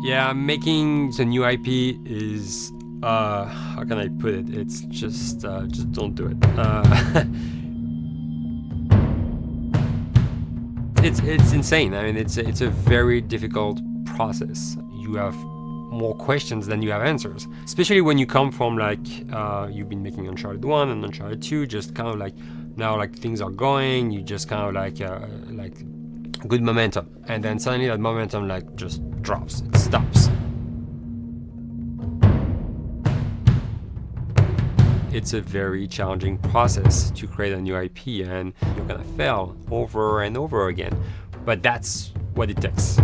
Yeah, making the new IP is, how can I put it? It's just don't do it. It's insane. I mean, it's a very difficult process. You have more questions than you have answers, especially when you come from like you've been making Uncharted 1 and Uncharted 2, just kind of like now like things are going, you just kind of like good momentum, and then suddenly that momentum like just drops, it stops. It's a very challenging process to create a new IP, and you're gonna fail over and over again, but that's what it takes.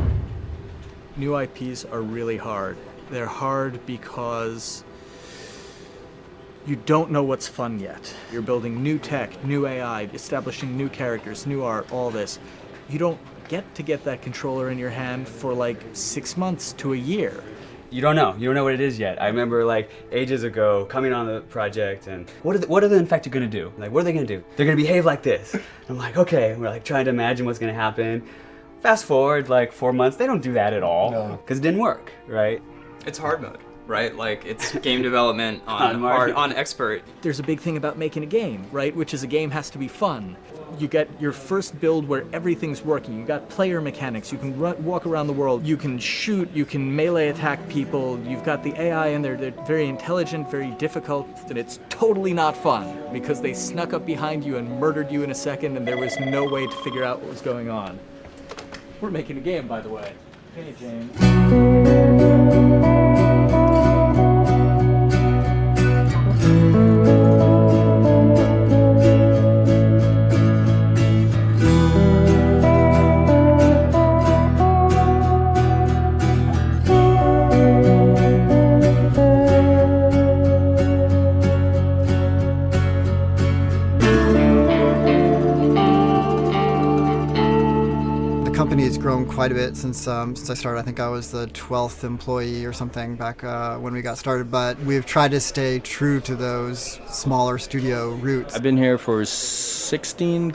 New IPs are really hard. They're hard because you don't know what's fun yet. You're building new tech, new AI, establishing new characters, new art, all this. You don't get that controller in your hand for like 6 months to a year. You don't know what it is yet. I remember like ages ago coming on the project and what are the infected gonna do? Like, what are they gonna do? They're gonna behave like this. I'm like, okay, we're like trying to imagine what's gonna happen. Fast forward like 4 months, they don't do that at all because it didn't work, right? It's hard mode, right? Like it's game development on hard, on expert. There's a big thing about making a game, right? Which is a game has to be fun. You get your first build where everything's working. You got player mechanics. You can walk around the world. You can shoot. You can melee attack people. You've got the AI in there. They're very intelligent, very difficult, and it's totally not fun because they snuck up behind you and murdered you in a second, and there was no way to figure out what was going on. We're making a game, by the way. Hey, James. The company has grown quite a bit since I started. I think I was the 12th employee or something back when we got started, but we've tried to stay true to those smaller studio roots. I've been here for 16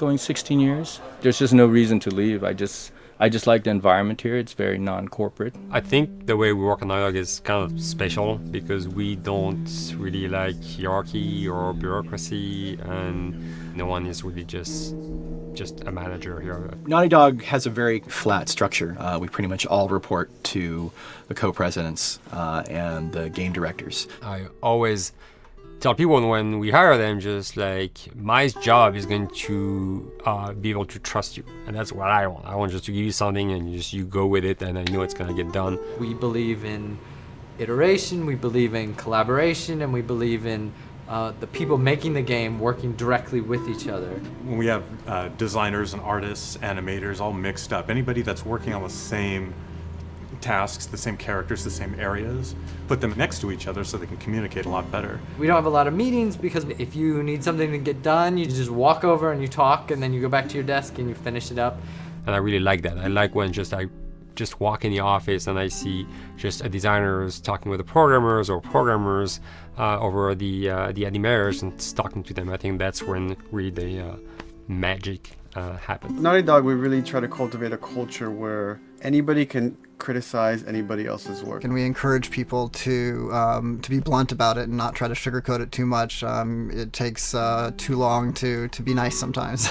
years. There's just no reason to leave. I just like the environment here. It's very non-corporate. I think the way we work on Dialogue is kind of special because we don't really like hierarchy or bureaucracy, and no one is really just a manager here. Naughty Dog has a very flat structure. We pretty much all report to the co-presidents and the game directors. I always tell people when we hire them, just like, my job is going to be able to trust you, and that's what I want. I want just to give you something and you go with it, and I know it's gonna get done. We believe in iteration, we believe in collaboration, and we believe in the people making the game working directly with each other. When we have designers and artists, animators all mixed up, anybody that's working on the same tasks, the same characters, the same areas, put them next to each other so they can communicate a lot better. We don't have a lot of meetings because if you need something to get done, you just walk over and you talk, and then you go back to your desk and you finish it up. And I really like that. I like when I just walk in the office and I see just designers talking with the programmers or programmers over the animators and talking to them. I think that's when really the magic happens. Naughty Dog, we really try to cultivate a culture where anybody can criticize anybody else's work. And we encourage people to be blunt about it and not try to sugarcoat it too much. It takes too long to be nice sometimes.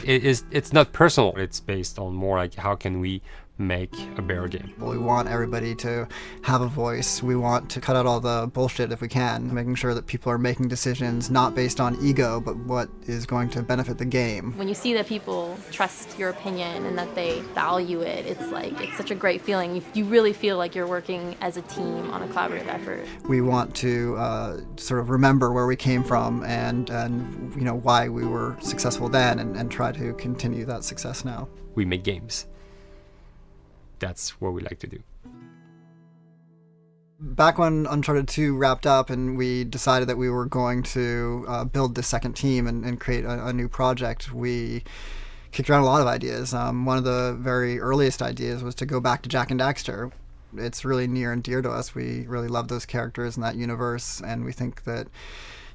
It's not personal. It's based on more like how can we make a better game. We want everybody to have a voice. We want to cut out all the bullshit if we can, making sure that people are making decisions not based on ego, but what is going to benefit the game. When you see that people trust your opinion and that they value it, it's such a great feeling. You really feel like you're working as a team on a collaborative effort. We want to sort of remember where we came from and why we were successful then and try to continue that success now. We make games. That's what we like to do. Back when Uncharted 2 wrapped up and we decided that we were going to build the second team and create a new project, we kicked around a lot of ideas. One of the very earliest ideas was to go back to Jak and Daxter. It's really near and dear to us. We really love those characters in that universe, and we think that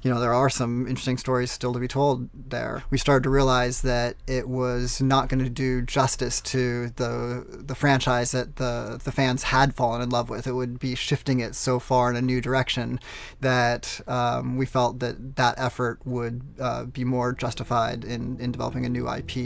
there are some interesting stories still to be told there. We started to realize that it was not going to do justice to the franchise that the fans had fallen in love with. It would be shifting it so far in a new direction that we felt that effort would be more justified in developing a new IP.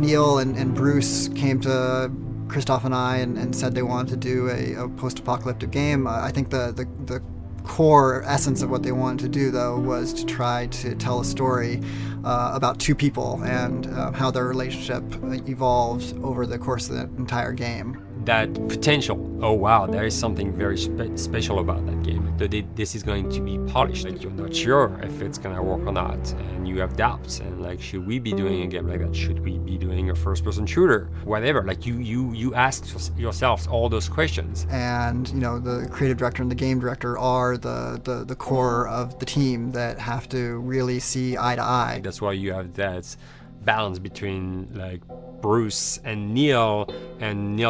Neil and Bruce came to Christoph and I and said they wanted to do a post-apocalyptic game. I think the core essence of what they wanted to do, though, was to try to tell a story about two people and how their relationship evolved over the course of the entire game. That potential, oh wow, there is something very special about that game. This is going to be polished. Like, you're not sure if it's gonna work or not, and you have doubts. And like, should we be doing a game like that? Should we be doing a first-person shooter? Whatever. Like, you ask yourselves all those questions. And the creative director and the game director are the core of the team that have to really see eye to eye. That's why you have that balance between like Bruce and Neil's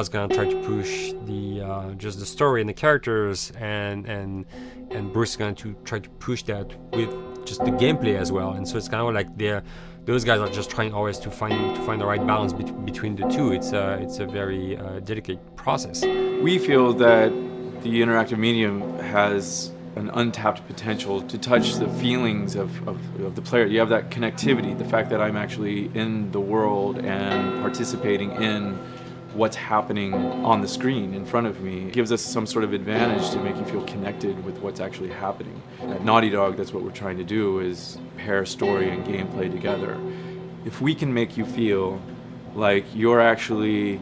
gonna try to push the just the story and the characters, and Bruce is going to try to push that with just the gameplay as well. And so it's kind of like those guys are just trying always to find the right balance between the two. It's a very delicate process. We feel that the interactive medium has an untapped potential to touch the feelings of the player. You have that connectivity, the fact that I'm actually in the world and participating in what's happening on the screen in front of me. It gives us some sort of advantage to make you feel connected with what's actually happening. At Naughty Dog, that's what we're trying to do, is pair story and gameplay together. If we can make you feel like you're actually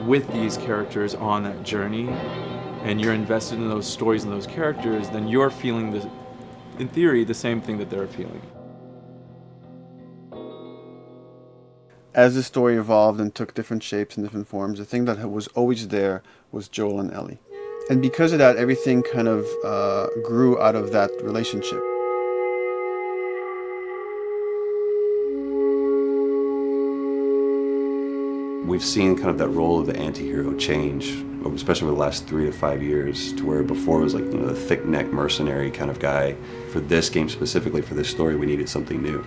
with these characters on that journey, and you're invested in those stories and those characters, then you're feeling, in theory, the same thing that they're feeling. As the story evolved and took different shapes and different forms, the thing that was always there was Joel and Ellie. And because of that, everything kind of grew out of that relationship. We've seen kind of that role of the anti-hero change, especially over the last 3 to 5 years, to where before it was like the thick-neck mercenary kind of guy. For this game specifically, for this story, we needed something new.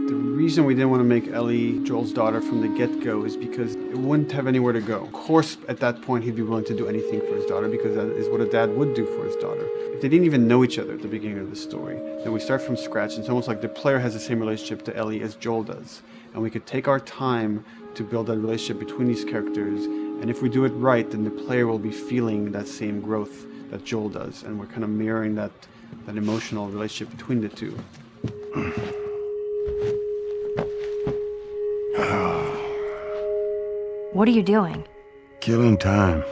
The reason we didn't want to make Ellie Joel's daughter from the get-go is because it wouldn't have anywhere to go. Of course, at that point, he'd be willing to do anything for his daughter, because that is what a dad would do for his daughter. If they didn't even know each other at the beginning of the story, then we start from scratch. It's almost like the player has the same relationship to Ellie as Joel does. And we could take our time to build that relationship between these characters. And if we do it right, then the player will be feeling that same growth that Joel does. And we're kind of mirroring that emotional relationship between the two. What are you doing? Killing time.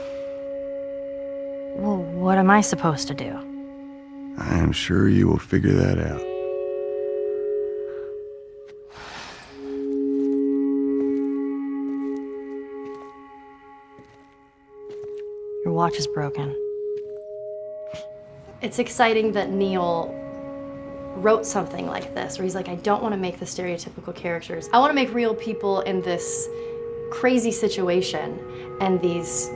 Well, what am I supposed to do? I am sure you will figure that out. Your watch is broken. It's exciting that Neil wrote something like this, where he's like, I don't want to make the stereotypical characters. I want to make real people in this crazy situation and these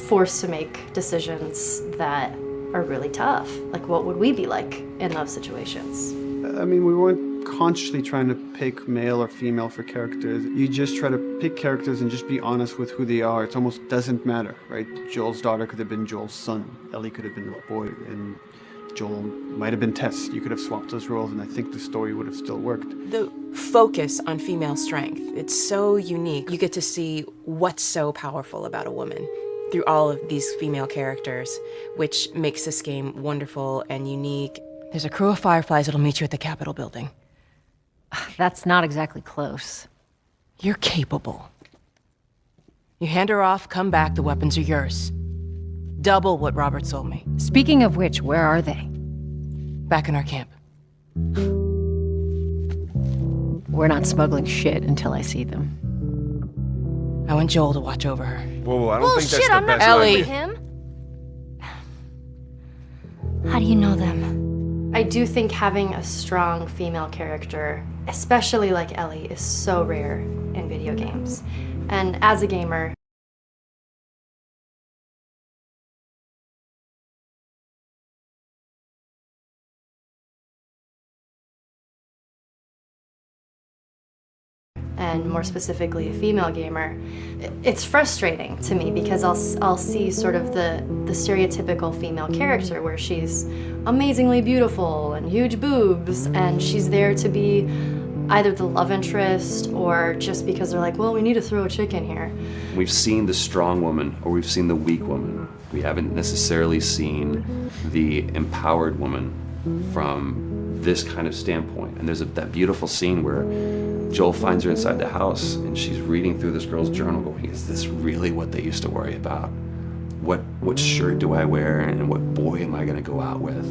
forced to make decisions that are really tough. Like, what would we be like in those situations? I mean, we weren't consciously trying to pick male or female for characters. You just try to pick characters and just be honest with who they are. It almost doesn't matter, right? Joel's daughter could have been Joel's son. Ellie could have been a boy, and Joel might have been Tess. You could have swapped those roles, and I think the story would have still worked. The focus on female strength, it's so unique. You get to see what's so powerful about a woman through all of these female characters, which makes this game wonderful and unique. There's a crew of Fireflies that'll meet you at the Capitol building. That's not exactly close. You're capable. You hand her off, come back, the weapons are yours. Double what Robert sold me. Speaking of which, where are they? Back in our camp. We're not smuggling shit until I see them. I want Joel to watch over her. Whoa, I don't think that's the best Ellie. idea. Him? How do you know them? I do think having a strong female character, especially like Ellie, is so rare in video games. And as a gamer, and more specifically a female gamer, it's frustrating to me because I'll see sort of the stereotypical female character where she's amazingly beautiful and huge boobs, and she's there to be either the love interest or just because they're like, well, we need to throw a chick in here. We've seen the strong woman or we've seen the weak woman. We haven't necessarily seen the empowered woman from this kind of standpoint. And there's that beautiful scene where Joel finds her inside the house and she's reading through this girl's journal going, is this really what they used to worry about? What shirt do I wear and what boy am I gonna go out with?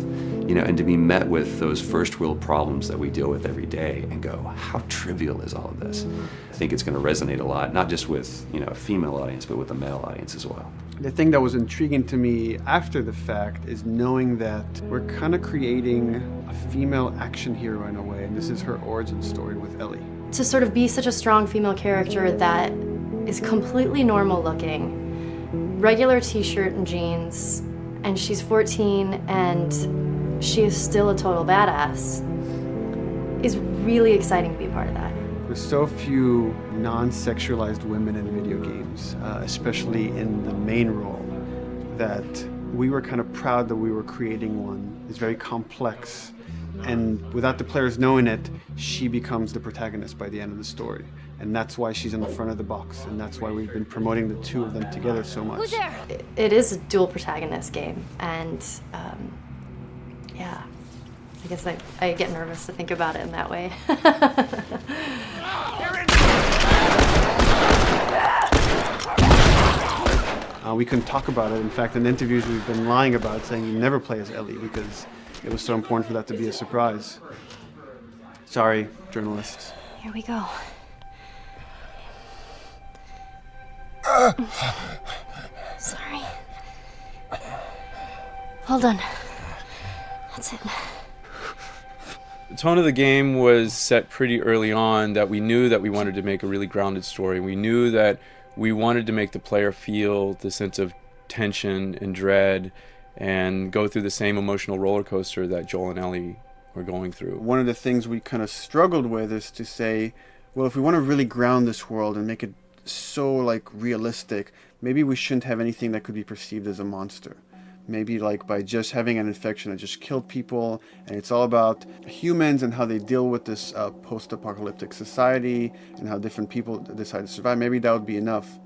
You know, and to be met with those first world problems that we deal with every day and go, how trivial is all of this? I think it's gonna resonate a lot, not just with, you know, a female audience, but with a male audience as well. The thing that was intriguing to me after the fact is knowing that we're kind of creating a female action hero in a way, and this is her origin story with Ellie. To sort of be such a strong female character that is completely normal looking, regular t-shirt and jeans, and she's 14 and she is still a total badass, is really exciting to be a part of that. There's so few non-sexualized women in video games, especially in the main role, that we were kind of proud that we were creating one. It's very complex, and without the players knowing it, she becomes the protagonist by the end of the story. And that's why she's in the front of the box, and that's why we've been promoting the two of them together so much. Who's there? It is a dual protagonist game, and yeah, I guess I get nervous to think about it in that way. We couldn't talk about it. In fact, in interviews we've been lying about it, saying you never play as Ellie because it was so important for that to be a surprise. Sorry, journalists. Here we go. Sorry. Hold on. That's it. The tone of the game was set pretty early on that we knew that we wanted to make a really grounded story. We knew that we wanted to make the player feel the sense of tension and dread and go through the same emotional roller coaster that Joel and Ellie were going through. One of the things we kind of struggled with is to say, well, if we want to really ground this world and make it so like realistic, maybe we shouldn't have anything that could be perceived as a monster. Maybe like by just having an infection that just killed people, and it's all about humans and how they deal with this post-apocalyptic society and how different people decide to survive. Maybe that would be enough.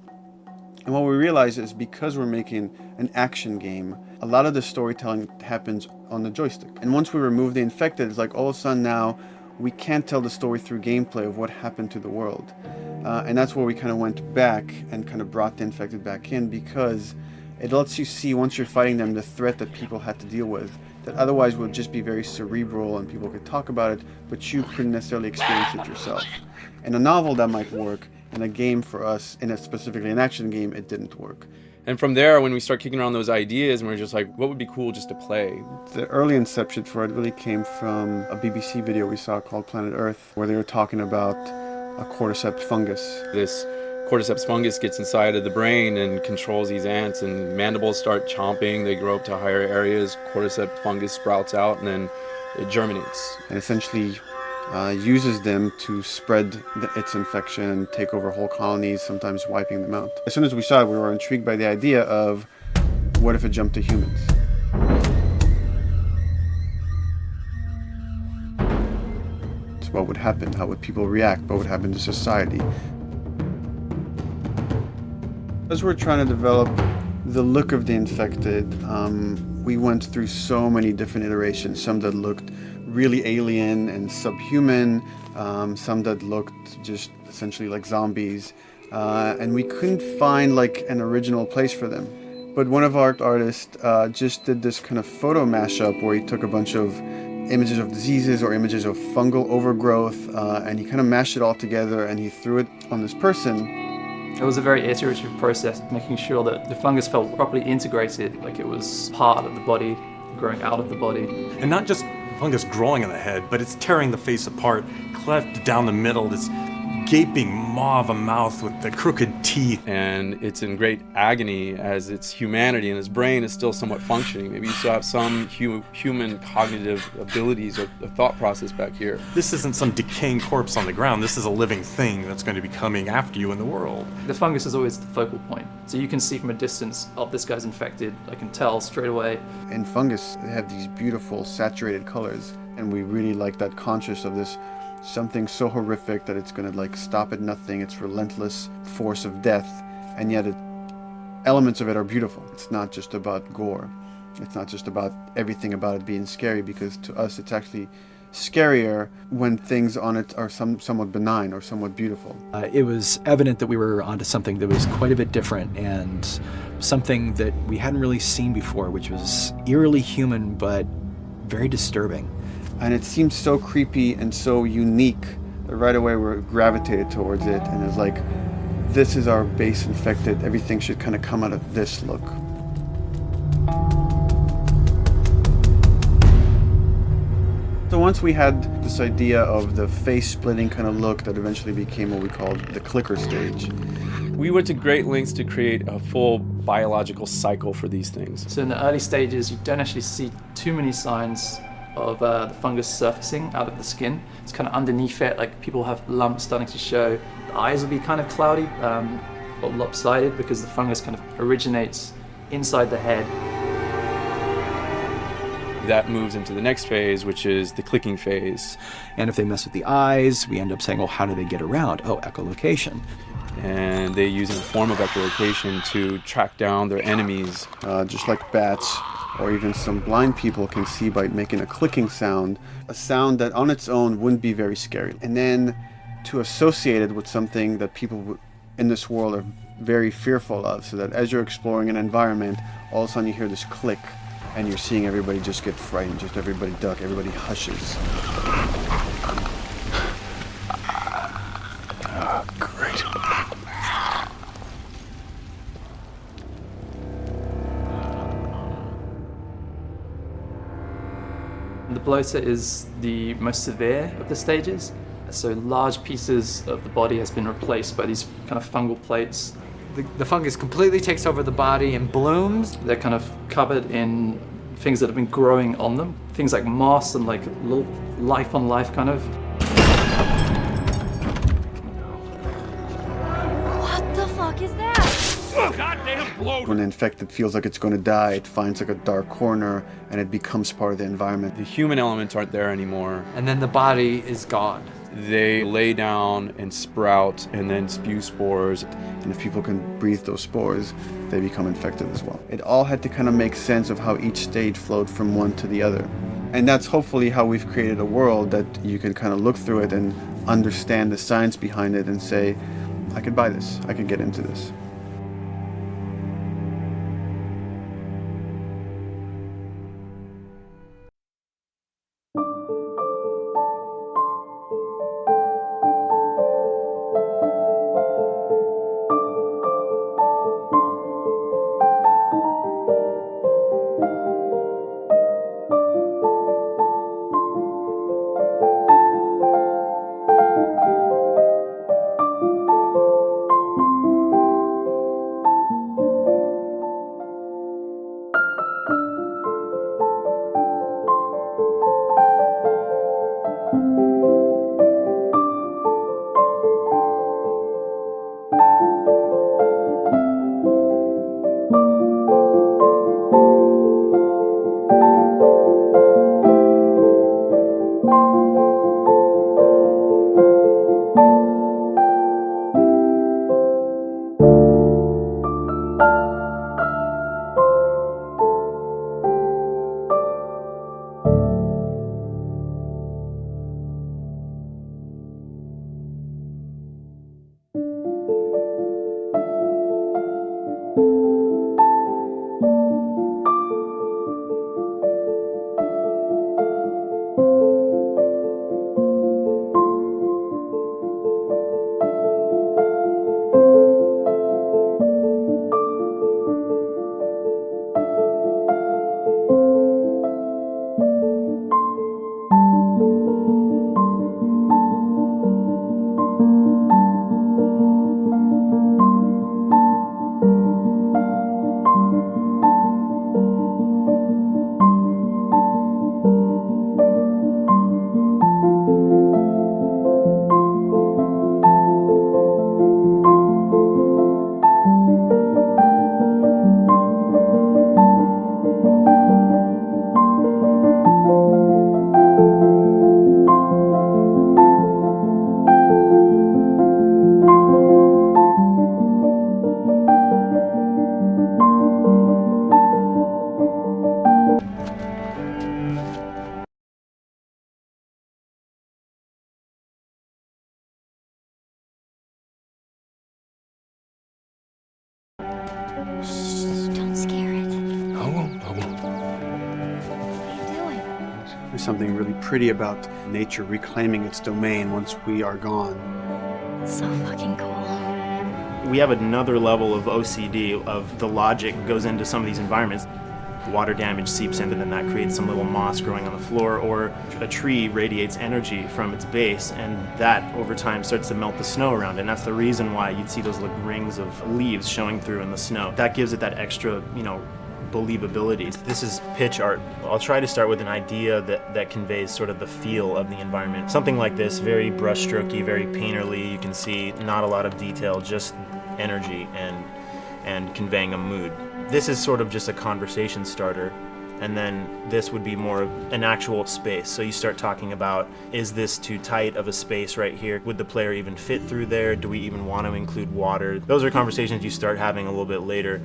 And what we realize is because we're making an action game, a lot of the storytelling happens on the joystick. And once we remove the infected, it's like all of a sudden now we can't tell the story through gameplay of what happened to the world. And that's where we kind of went back and kind of brought the infected back in, because it lets you see, once you're fighting them, the threat that people had to deal with, that otherwise would just be very cerebral and people could talk about it, but you couldn't necessarily experience it yourself. In a novel, that might work. In a game for us, specifically an action game, it didn't work. And from there, when we start kicking around those ideas, and we're just like, what would be cool just to play? The early inception for it really came from a BBC video we saw called Planet Earth, where they were talking about a cordyceps fungus. This cordyceps fungus gets inside of the brain and controls these ants, and mandibles start chomping, they grow up to higher areas, cordyceps fungus sprouts out, and then it germinates. And essentially uses them to spread its infection and take over whole colonies, sometimes wiping them out. As soon as we saw it, we were intrigued by the idea of, what if it jumped to humans? So what would happen? How would people react? What would happen to society? As we're trying to develop the look of the infected, we went through so many different iterations, some that looked really alien and subhuman, some that looked just essentially like zombies, and we couldn't find like an original place for them. But one of our artists just did this kind of photo mashup where he took a bunch of images of diseases or images of fungal overgrowth, and he kind of mashed it all together and he threw it on this person. It was a very iterative process, making sure that the fungus felt properly integrated, like it was part of the body, growing out of the body. And not just fungus growing on the head, but it's tearing the face apart, cleft down the middle, this gaping maw of a mouth with the crooked teeth. And it's in great agony as its humanity and its brain is still somewhat functioning. Maybe you still have some human cognitive abilities or the thought process back here. This isn't some decaying corpse on the ground. This is a living thing that's going to be coming after you in the world. The fungus is always the focal point. So you can see from a distance, oh, this guy's infected. I can tell straight away. In fungus, they have these beautiful saturated colors, and we really like that conscious of this something so horrific that it's going to like stop at nothing. It's relentless force of death, and yet elements of it are beautiful. It's not just about gore. It's not just about everything about it being scary, because to us it's actually scarier when things on it are somewhat benign or somewhat beautiful. It was evident that we were onto something that was quite a bit different and something that we hadn't really seen before, which was eerily human but very disturbing. And it seemed so creepy and so unique that right away we gravitated towards it, and it's like, this is our base infected. Everything should kind of come out of this look. So once we had this idea of the face-splitting kind of look that eventually became what we called the clicker stage. We went to great lengths to create a full biological cycle for these things. So in the early stages, you don't actually see too many signs of the fungus surfacing out of the skin. It's kind of underneath it, like people have lumps starting to show. The eyes will be kind of cloudy or lopsided because the fungus kind of originates inside the head. That moves into the next phase, which is the clicking phase. And if they mess with the eyes, we end up saying, well, how do they get around? Oh, echolocation. And they use a form of echolocation to track down their enemies. Just like bats, or even some blind people can see by making a clicking sound, a sound that on its own wouldn't be very scary. And then to associate it with something that people in this world are very fearful of, so that as you're exploring an environment, all of a sudden you hear this click, and you're seeing everybody just get frightened, just everybody duck, everybody hushes. Great. The bloater is the most severe of the stages. So large pieces of the body has been replaced by these kind of fungal plates. The fungus completely takes over the body and blooms. They're kind of covered in things that have been growing on them. Things like moss and like little life on life kind of. What the fuck is that? Goddamn bloater! When an infected feels like it's going to die, it finds like a dark corner and it becomes part of the environment. The human elements aren't there anymore. And then the body is gone. They lay down and sprout and then spew spores. And if people can breathe those spores, they become infected as well. It all had to kind of make sense of how each stage flowed from one to the other. And that's hopefully how we've created a world that you can kind of look through it and understand the science behind it and say, I could buy this, I could get into this. be something really pretty about nature reclaiming its domain once we are gone. So fucking cool. We have another level of OCD of the logic goes into some of these environments. Water damage seeps in, and then that creates some little moss growing on the floor, or a tree radiates energy from its base, and that over time starts to melt the snow around it. And that's the reason why you'd see those like rings of leaves showing through in the snow. That gives it that extra, believability. This is pitch art. I'll try to start with an idea that conveys sort of the feel of the environment. Something like this, very brushstrokey, very painterly. You can see not a lot of detail, just energy and conveying a mood. This is sort of just a conversation starter, and then this would be more of an actual space. So you start talking about, is this too tight of a space right here? Would the player even fit through there? Do we even want to include water? Those are conversations you start having a little bit later.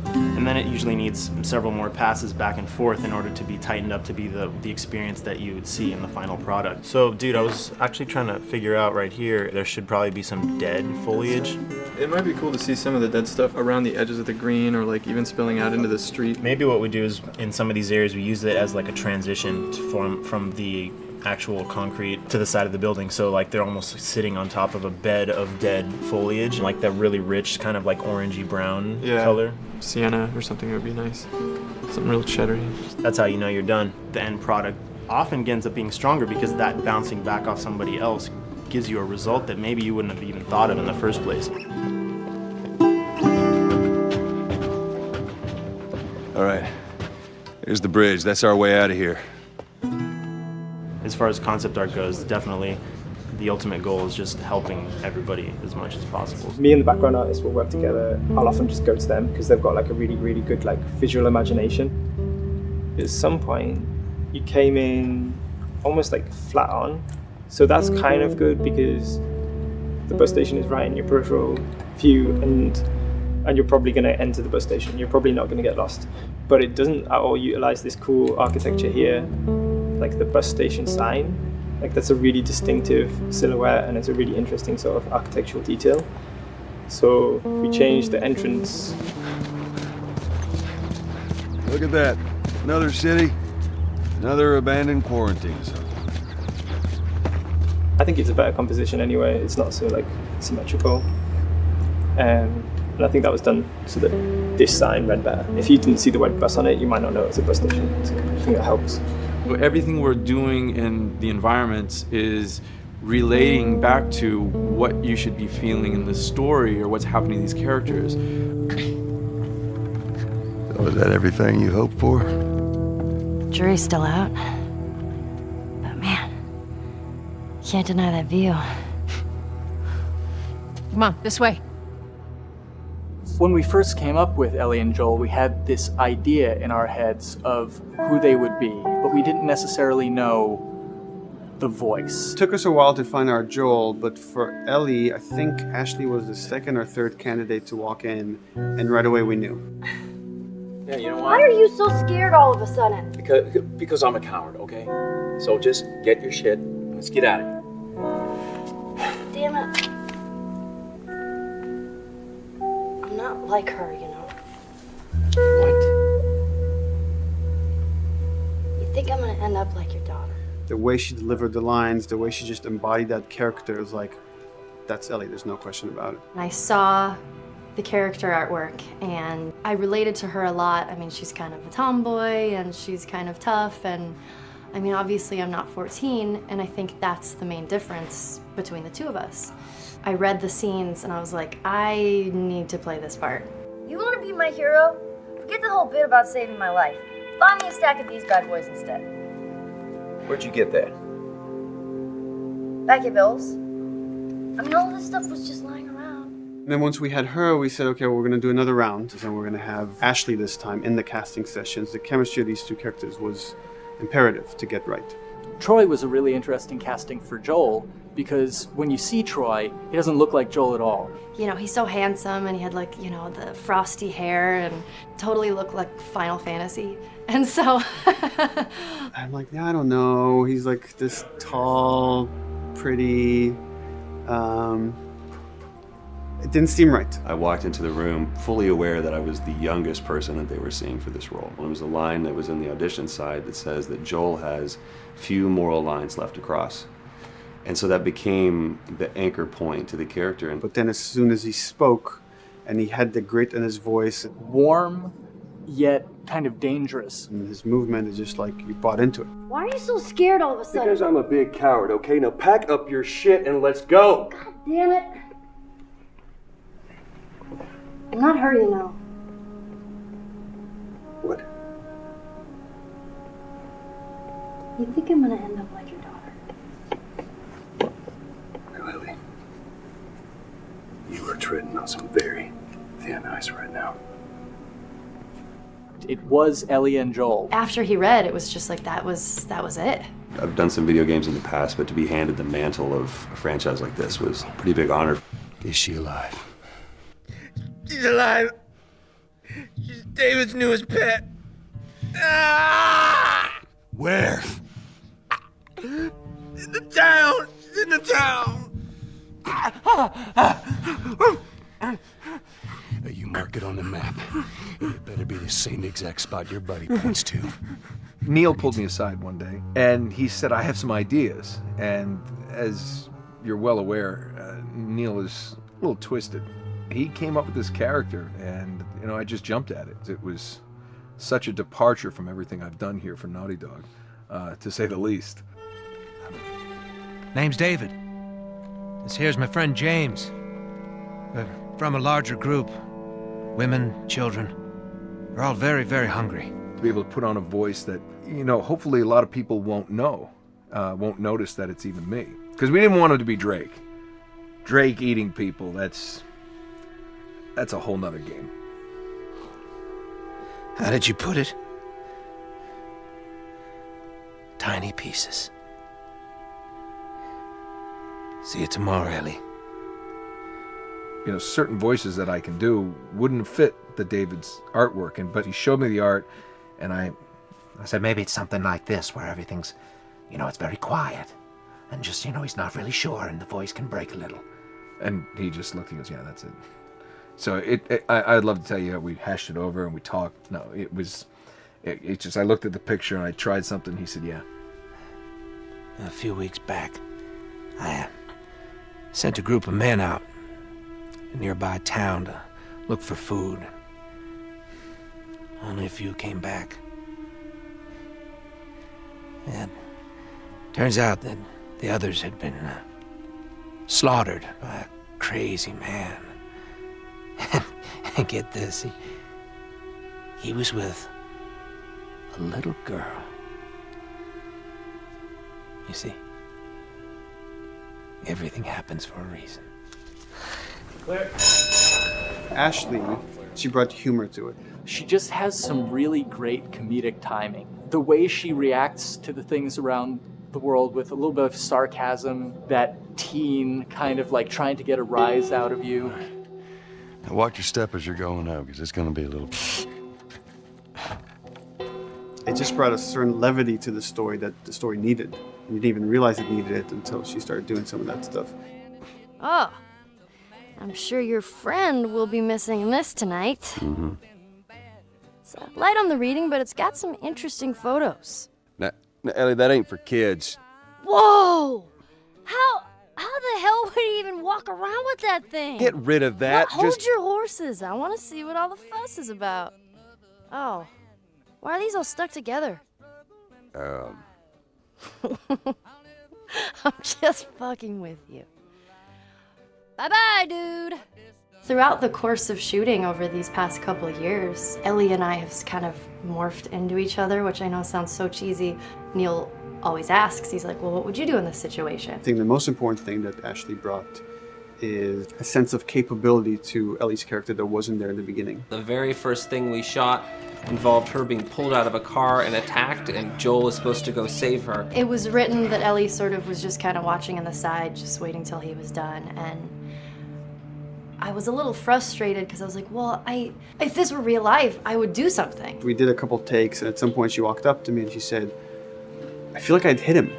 And then it usually needs several more passes back and forth in order to be tightened up to be the experience that you would see in the final product. So, dude, I was actually trying to figure out right here, there should probably be some dead foliage. It might be cool to see some of the dead stuff around the edges of the green, or like even spilling out into the street. Maybe what we do is, in some of these areas, we use it as like a transition from the actual concrete to the side of the building. So like they're almost sitting on top of a bed of dead foliage, like that really rich kind of like orangey brown color. Sienna or something would be nice. Something real cheddary. That's how you know you're done. The end product often ends up being stronger because that bouncing back off somebody else gives you a result that maybe you wouldn't have even thought of in the first place. All right, here's the bridge. That's our way out of here. As far as concept art goes, definitely the ultimate goal is just helping everybody as much as possible. Me and the background artist will work together. I'll often just go to them because they've got like a really, really good like visual imagination. At some point, you came in almost like flat on. So that's kind of good because the bus station is right in your peripheral view, and you're probably going to enter the bus station. You're probably not going to get lost. But it doesn't at all utilize this cool architecture here, like the bus station sign. Like that's a really distinctive silhouette, and it's a really interesting sort of architectural detail. So we changed the entrance. Look at that. Another city, another abandoned quarantine zone. I think it's a better composition anyway. It's not so like symmetrical. And I think that was done so that this sign read better. If you didn't see the word bus on it, you might not know it's a bus station. So I think that helps. Everything we're doing in the environments is relating back to what you should be feeling in the story or what's happening to these characters. So is that everything you hoped for? Jury's still out. But man, can't deny that view. Come on, this way. When we first came up with Ellie and Joel, we had this idea in our heads of who they would be, but we didn't necessarily know the voice. It took us a while to find our Joel, but for Ellie, I think Ashley was the second or third candidate to walk in, and right away we knew. Yeah, you know Why are you so scared all of a sudden? Because I'm a coward, okay? So just get your shit, and let's get out of here. Damn it. I'm not like her, you know. What? You think I'm gonna end up like your daughter? The way she delivered the lines, the way she just embodied that character is like, that's Ellie, there's no question about it. And I saw the character artwork and I related to her a lot. I mean, she's kind of a tomboy and she's kind of tough, and I mean, obviously I'm not 14, and I think that's the main difference between the two of us. I read the scenes and I was like, I need to play this part. You want to be my hero? Forget the whole bit about saving my life. Buy me a stack of these bad boys instead. Where'd you get that? Back at Bill's. I mean, all this stuff was just lying around. And then once we had her, we said, okay, well, we're going to do another round, and we're going to have Ashley this time in the casting sessions. The chemistry of these two characters was imperative to get right. Troy was a really interesting casting for Joel, because when you see Troy, he doesn't look like Joel at all. You know, he's so handsome and he had like, you know, the frosty hair and totally looked like Final Fantasy. And so I'm like, yeah, I don't know. He's like this tall, pretty. It didn't seem right. I walked into the room fully aware that I was the youngest person that they were seeing for this role. There was a line that was in the audition side that says that Joel has few moral lines left to cross. And so that became the anchor point to the character. But then as soon as he spoke, and he had the grit in his voice, warm, yet kind of dangerous. And his movement is just like you bought into it. Why are you so scared all of a sudden? Because I'm a big coward, okay? Now pack up your shit and let's go. God damn it. I'm not hurt, you know. What? You think I'm gonna end up like your daughter? Lily, you are treading on some very thin ice right now. It was Ellie and Joel. After he read, it was just like that was it. I've done some video games in the past, but to be handed the mantle of a franchise like this was a pretty big honor. Is she alive? She's alive. She's David's newest pet. Ah! Where? In the town. She's in the town. You mark it on the map. It better be the same exact spot your buddy points to. Neil pulled me aside one day, and he said, I have some ideas. And as you're well aware, Neil is a little twisted. He came up with this character, and I just jumped at it. It was such a departure from everything I've done here for Naughty Dog, to say the least. Name's David. This here's my friend James. We're from a larger group. Women, children. We're all very, very hungry. To be able to put on a voice that, hopefully a lot of people won't know, won't notice that it's even me. Because we didn't want it to be Drake. Drake eating people, that's a whole nother game. How did you put it? Tiny pieces. See you tomorrow, Ellie. Certain voices that I can do wouldn't fit the David's artwork, but he showed me the art, and I said maybe it's something like this, where everything's, it's very quiet, and just, he's not really sure, and the voice can break a little. And he just looked and goes, yeah, that's it. So I'd love to tell you how we hashed it over and we talked. No, it's just, I looked at the picture and I tried something. He said, yeah. A few weeks back, I sent a group of men out a nearby town to look for food. Only a few came back. And turns out that the others had been slaughtered by a crazy man. And get this, he was with a little girl. You see, everything happens for a reason. Claire. Ashley, she brought humor to it. She just has some really great comedic timing. The way she reacts to the things around the world with a little bit of sarcasm, that teen kind of like trying to get a rise out of you. Now watch your step as you're going out, because it's going to be a little... It just brought a certain levity to the story that the story needed. You didn't even realize it needed it until she started doing some of that stuff. Oh, I'm sure your friend will be missing this tonight. Mm-hmm. It's light on the reading, but it's got some interesting photos. Now, Ellie, that ain't for kids. Whoa! How the hell would he even walk around with that thing? Get rid of that. Well, hold your horses. I want to see what all the fuss is about. Oh, why are these all stuck together? I'm just fucking with you. Bye-bye, dude. Throughout the course of shooting over these past couple of years, Ellie and I have kind of morphed into each other, which I know sounds so cheesy. Neil always asks, he's like, well, what would you do in this situation? I think the most important thing that Ashley brought is a sense of capability to Ellie's character that wasn't there in the beginning. The very first thing we shot involved her being pulled out of a car and attacked, and Joel was supposed to go save her. It was written that Ellie sort of was just kind of watching on the side, just waiting till he was done, and I was a little frustrated because I was like, well, if this were real life, I would do something. We did a couple takes, and at some point she walked up to me and she said, I feel like I'd hit him.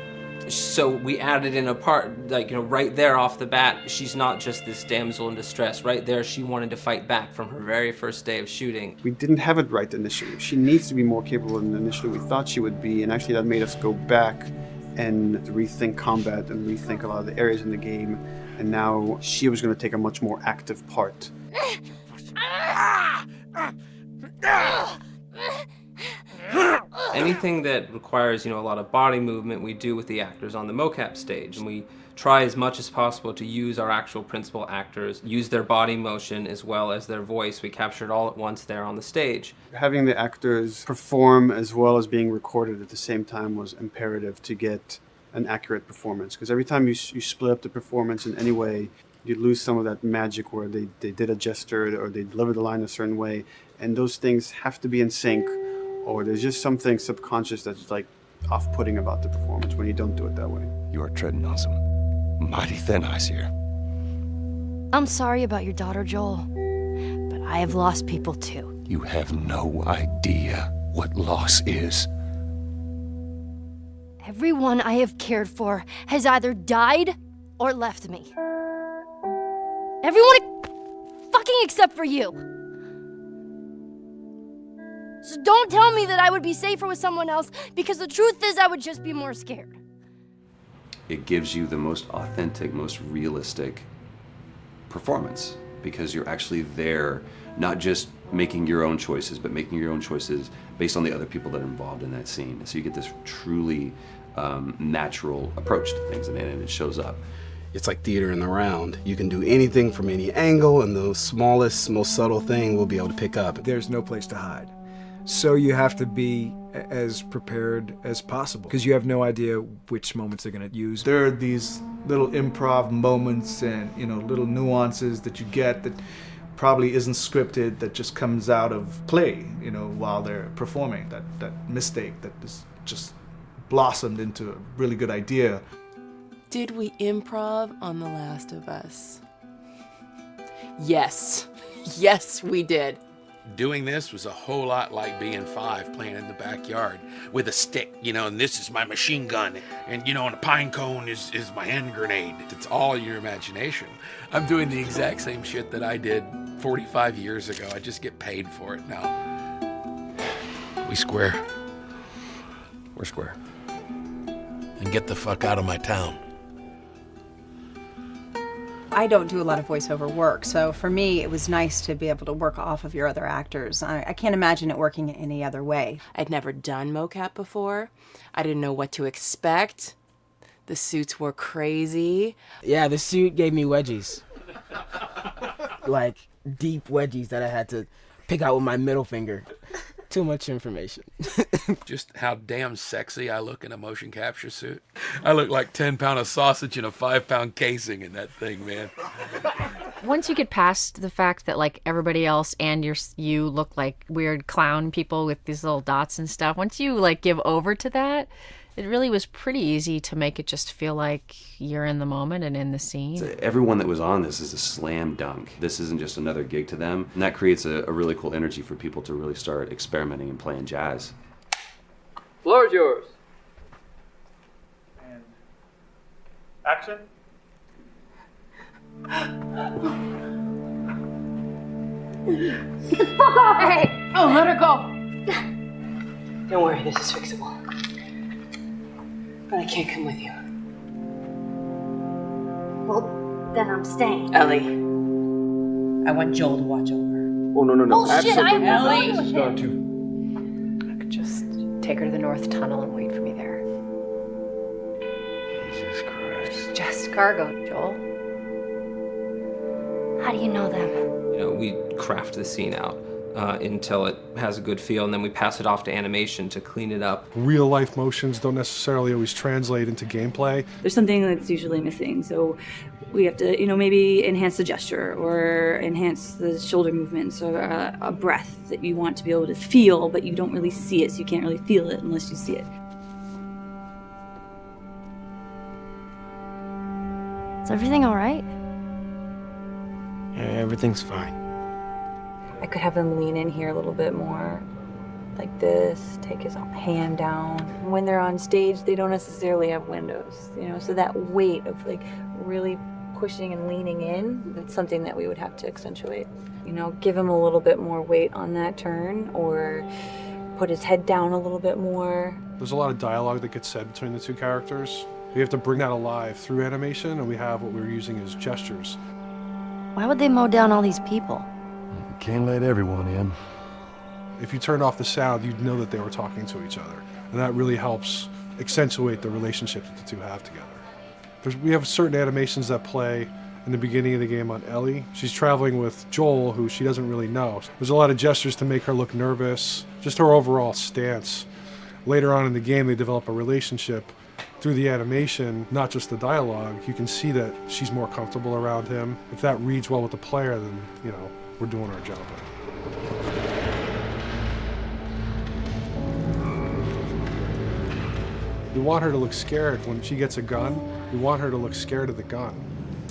So we added in a part, like, you know, right there off the bat, she's not just this damsel in distress. Right there, she wanted to fight back from her very first day of shooting. We didn't have it right initially. She needs to be more capable than initially we thought she would be, and actually that made us go back and rethink combat and rethink a lot of the areas in the game, and now she was going to take a much more active part. Anything that requires, you know, a lot of body movement, we do with the actors on the mocap stage. And we try as much as possible to use our actual principal actors, use their body motion as well as their voice. We capture it all at once there on the stage. Having the actors perform as well as being recorded at the same time was imperative to get an accurate performance. Because every time you split up the performance in any way, you lose some of that magic where they did a gesture or they delivered the line a certain way. And those things have to be in sync, or there's just something subconscious that's like off-putting about the performance when you don't do it that way. You are treading on some mighty thin ice here. I'm sorry about your daughter, Joel, but I have lost people too. You have no idea what loss is. Everyone I have cared for has either died or left me. Everyone fucking except for you. So don't tell me that I would be safer with someone else, because the truth is I would just be more scared. It gives you the most authentic, most realistic performance, because you're actually there, not just making your own choices, but making your own choices based on the other people that are involved in that scene. So you get this truly natural approach to things, and it shows up. It's like theater in the round. You can do anything from any angle, and the smallest, most subtle thing we'll be able to pick up. There's no place to hide. So you have to be as prepared as possible, because you have no idea which moments they're going to use. There are these little improv moments and, you know, little nuances that you get that probably isn't scripted, that just comes out of play, you know, while they're performing. That mistake that is just blossomed into a really good idea. Did we improv on The Last of Us? Yes. Yes, we did. Doing this was a whole lot like being 5 playing in the backyard with a stick, you know, and this is my machine gun, and, you know, and a pine cone is my hand grenade. It's all your imagination. I'm doing the exact same shit that I did 45 years ago. I just get paid for it now. We square. We're square. And get the fuck out of my town. I don't do a lot of voiceover work, so for me it was nice to be able to work off of your other actors. I can't imagine it working any other way. I'd never done mocap before. I didn't know what to expect. The suits were crazy. Yeah, the suit gave me wedgies. Like, deep wedgies that I had to pick out with my middle finger. Too much information. Just how damn sexy I look in a motion capture suit. I look like 10-pound of sausage in a 5-pound casing in that thing, man. Once you get past the fact that like everybody else and you look like weird clown people with these little dots and stuff, once you like give over to that, it really was pretty easy to make it just feel like you're in the moment and in the scene. Everyone that was on this is a slam dunk. This isn't just another gig to them. And that creates a really cool energy for people to really start experimenting and playing jazz. Floor is yours. And action. Get the fuck off of me! Oh, let her go! Don't worry, this is fixable. But I can't come with you. Well, then I'm staying. Ellie, I want Joel to watch over. Oh, no. Bullshit, I Absolutely. Ellie! This is gone too. I could just take her to the North Tunnel and wait for me there. Jesus Christ. Just cargo, Joel. How do you know them? You know, we craft the scene out until it has a good feel, and then we pass it off to animation to clean it up. Real life motions don't necessarily always translate into gameplay. There's something that's usually missing, so we have to, maybe enhance the gesture or enhance the shoulder movements or a breath that you want to be able to feel, but you don't really see it, so you can't really feel it unless you see it. Is everything all right? Yeah, everything's fine. I could have them lean in here a little bit more. like this, take his hand down. When they're on stage, they don't necessarily have windows, you know, so that weight of like really pushing and leaning in, it's something that we would have to accentuate. You know, give him a little bit more weight on that turn, or put his head down a little bit more. There's a lot of dialogue that gets said between the two characters. We have to bring that alive through animation, and we have what we're using as gestures. Why would they mow down all these people? You can't let everyone in. If you turned off the sound, you'd know that they were talking to each other. And that really helps accentuate the relationship that the two have together. We have certain animations that play in the beginning of the game on Ellie. She's traveling with Joel, who she doesn't really know. There's a lot of gestures to make her look nervous, just her overall stance. Later on in the game, they develop a relationship through the animation, not just the dialogue. You can see that she's more comfortable around him. If that reads well with the player, then, you know, we're doing our job. We want her to look scared. When she gets a gun, we want her to look scared of the gun.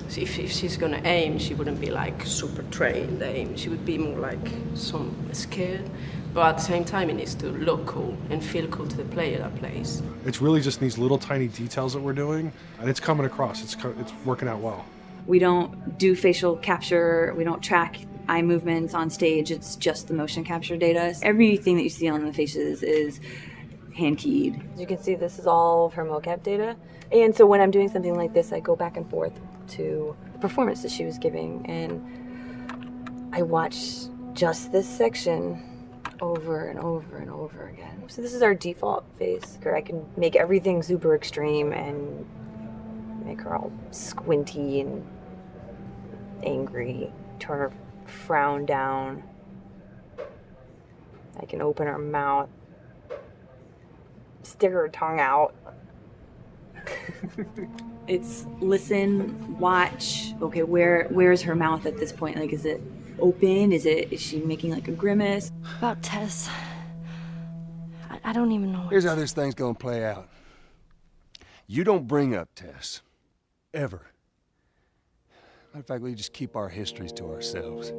So if she's gonna aim, she wouldn't be like super trained aim. She would be more like some scared. But at the same time, it needs to look cool and feel cool to the player that plays. It's really just these little tiny details that we're doing, and it's coming across. It's working out well. We don't do facial capture. We don't track eye movements on stage. It's just the motion capture data. Everything that you see on the faces is hand keyed. As you can see, this is all of her mocap data. And so when I'm doing something like this, I go back and forth to the performance that she was giving, and I watch just this section over and over and over again. So this is our default face. I can make everything super extreme and make her all squinty and angry, turn her frown down. I can open her mouth, stick her tongue out. It's listen, watch. Okay, where's her mouth at this point? Like, is it open? Is she making like a grimace? About Tess, I don't even know. Here's how this thing's gonna play out. You don't bring up Tess. Ever. Matter of fact, we just keep our histories to ourselves.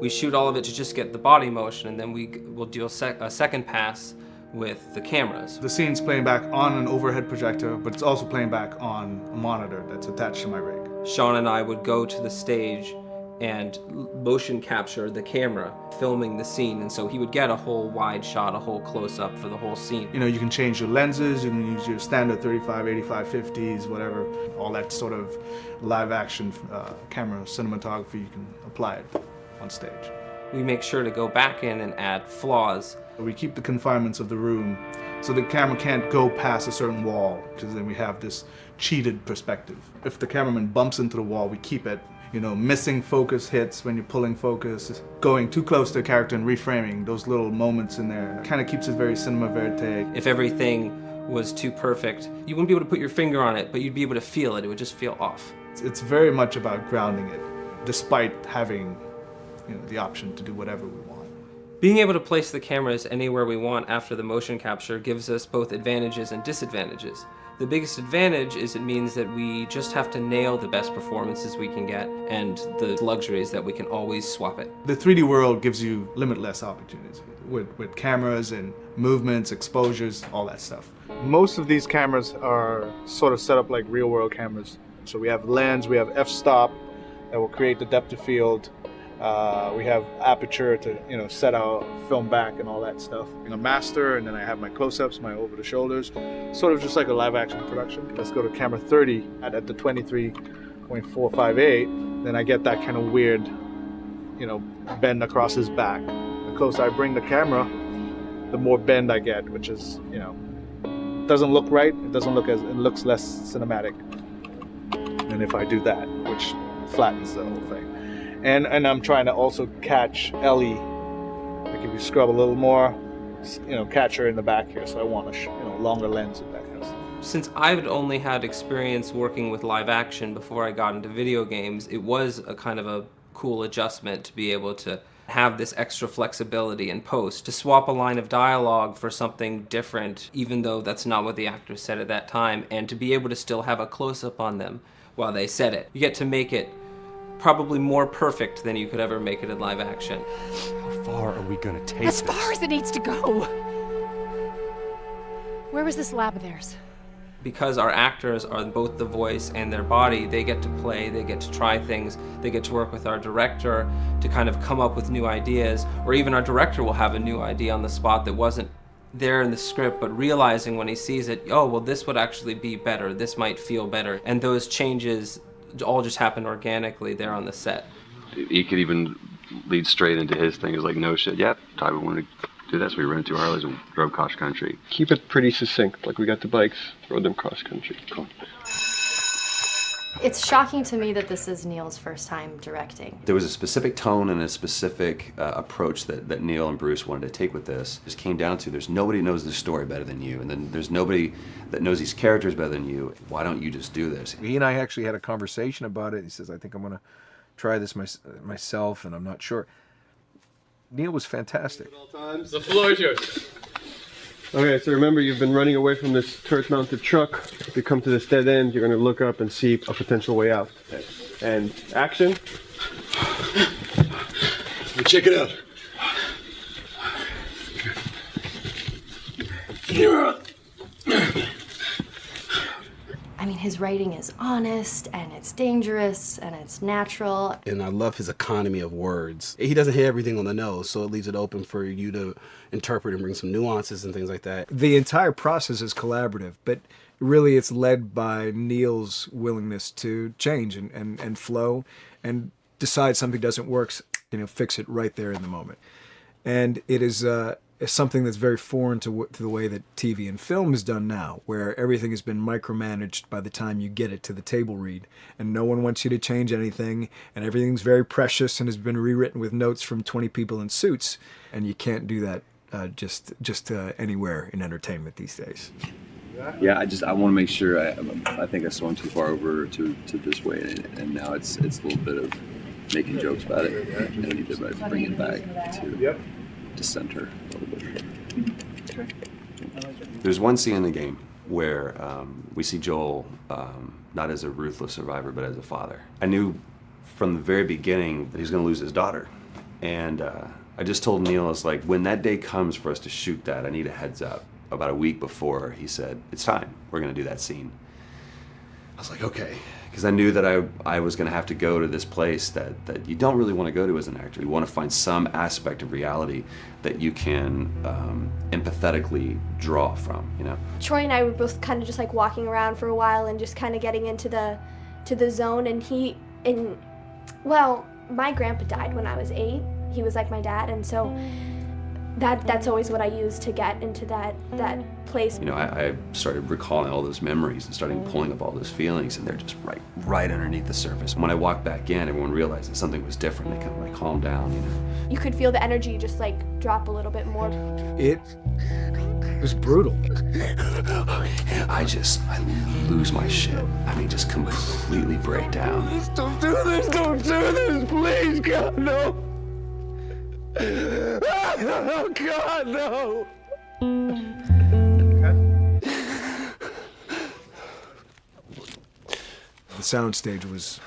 We shoot all of it to just get the body motion, and then we'll do a second pass with the cameras. The scene's playing back on an overhead projector, but it's also playing back on a monitor that's attached to my rig. Sean and I would go to the stage and motion capture the camera filming the scene, and so he would get a whole wide shot, a whole close-up for the whole scene. You know, you can change your lenses, you can use your standard 35, 85, 50s, whatever, all that sort of live action camera cinematography, you can apply it on stage. We make sure to go back in and add flaws. We keep the confinements of the room so the camera can't go past a certain wall, because then we have this cheated perspective. If the cameraman bumps into the wall, we keep it. You know, missing focus hits when you're pulling focus, going too close to a character and reframing, those little moments in there kind of keeps it very cinema verite. If everything was too perfect, you wouldn't be able to put your finger on it, but you'd be able to feel it. It would just feel off. It's very much about grounding it, despite having, you know, the option to do whatever we want. Being able to place the cameras anywhere we want after the motion capture gives us both advantages and disadvantages. The biggest advantage is it means that we just have to nail the best performances we can get, and the luxury is that we can always swap it. The 3D world gives you limitless opportunities with cameras and movements, exposures, all that stuff. Most of these cameras are sort of set up like real world cameras. So we have lens, we have f-stop that will create the depth of field. We have aperture to, you know, set our film back and all that stuff. A master, and then I have my close-ups, my over the shoulders, sort of just like a live action production. Let's go to camera 30 at the 23.458. Then I get that kind of weird, you know, bend across his back. The closer I bring the camera, the more bend I get, which is, you know, doesn't look right. It doesn't look it looks less cinematic than if I do that, which flattens the whole thing. And I'm trying to also catch Ellie. Like if you scrub a little more, you know, catch her in the back here. So I want a longer lens of that kind of stuff. Since I've only had experience working with live action before I got into video games, it was a kind of a cool adjustment to be able to have this extra flexibility in post, to swap a line of dialogue for something different, even though that's not what the actor said at that time, and to be able to still have a close-up on them while they said it. You get to make it probably more perfect than you could ever make it in live action. far are we gonna take As this? far as it needs to go. Where was this lab of theirs? Because our actors are both the voice and their body, they get to play, they get to try things, they get to work with our director to kind of come up with new ideas, or even our director will have a new idea on the spot that wasn't there in the script, but realizing when he sees it, oh, well, this would actually be better, this might feel better. And those changes all just happen organically there on the set. He could even lead straight into his thing. It's like, no shit, yep, Ty wanted to do this. We rented 2 Harleys and drove cross country. Keep it pretty succinct, like we got the bikes, rode them cross country. Cool. It's shocking to me that this is Neil's first time directing. There was a specific tone and a specific approach that Neil and Bruce wanted to take with this. It just came down to there's nobody knows this story better than you, and then there's nobody that knows these characters better than you. Why don't you just do this? He and I actually had a conversation about it. He says, I think I'm going to try this myself, and I'm not sure. Neil was fantastic. The floor is yours. Okay, so remember, you've been running away from this turret-mounted truck. If you come to this dead end, you're going to look up and see a potential way out. And action. Check it out. I mean, his writing is honest, and it's dangerous, and it's natural. And I love his economy of words. He doesn't hit everything on the nose, so it leaves it open for you to interpret and bring some nuances and things like that. The entire process is collaborative, but really it's led by Neil's willingness to change and flow and decide something doesn't work, fix it right there in the moment. And it is something that's very foreign to the way that TV and film is done now, where everything has been micromanaged by the time you get it to the table read, and no one wants you to change anything, and everything's very precious and has been rewritten with notes from 20 people in suits, and you can't do that just anywhere in entertainment these days. Yeah, I want to make sure. I think I swung too far over to this way, and now it's a little bit of making jokes about it, and we need to bring it back to center a little bit. There's one scene in the game where we see Joel not as a ruthless survivor, but as a father. I knew from the very beginning that he was going to lose his daughter, and I just told Neil, I was like, when that day comes for us to shoot that, I need a heads up. About a week before, he said, it's time, we're going to do that scene. I was like, okay, because I knew that I was going to have to go to this place that you don't really want to go to as an actor. You want to find some aspect of reality that you can empathetically draw from, Troy and I were both kind of just like walking around for a while and just kind of getting into the zone, and well, my grandpa died when I was 8. He was like my dad, and so that's always what I use to get into that place. I started recalling all those memories and starting pulling up all those feelings, and they're just right underneath the surface. When I walked back in, everyone realized that something was different. They kind of calmed down, You could feel the energy just drop a little bit more. It was brutal. I lose my shit. I mean, just completely break down. Don't do this, please, God, no. Oh, God, no! The soundstage was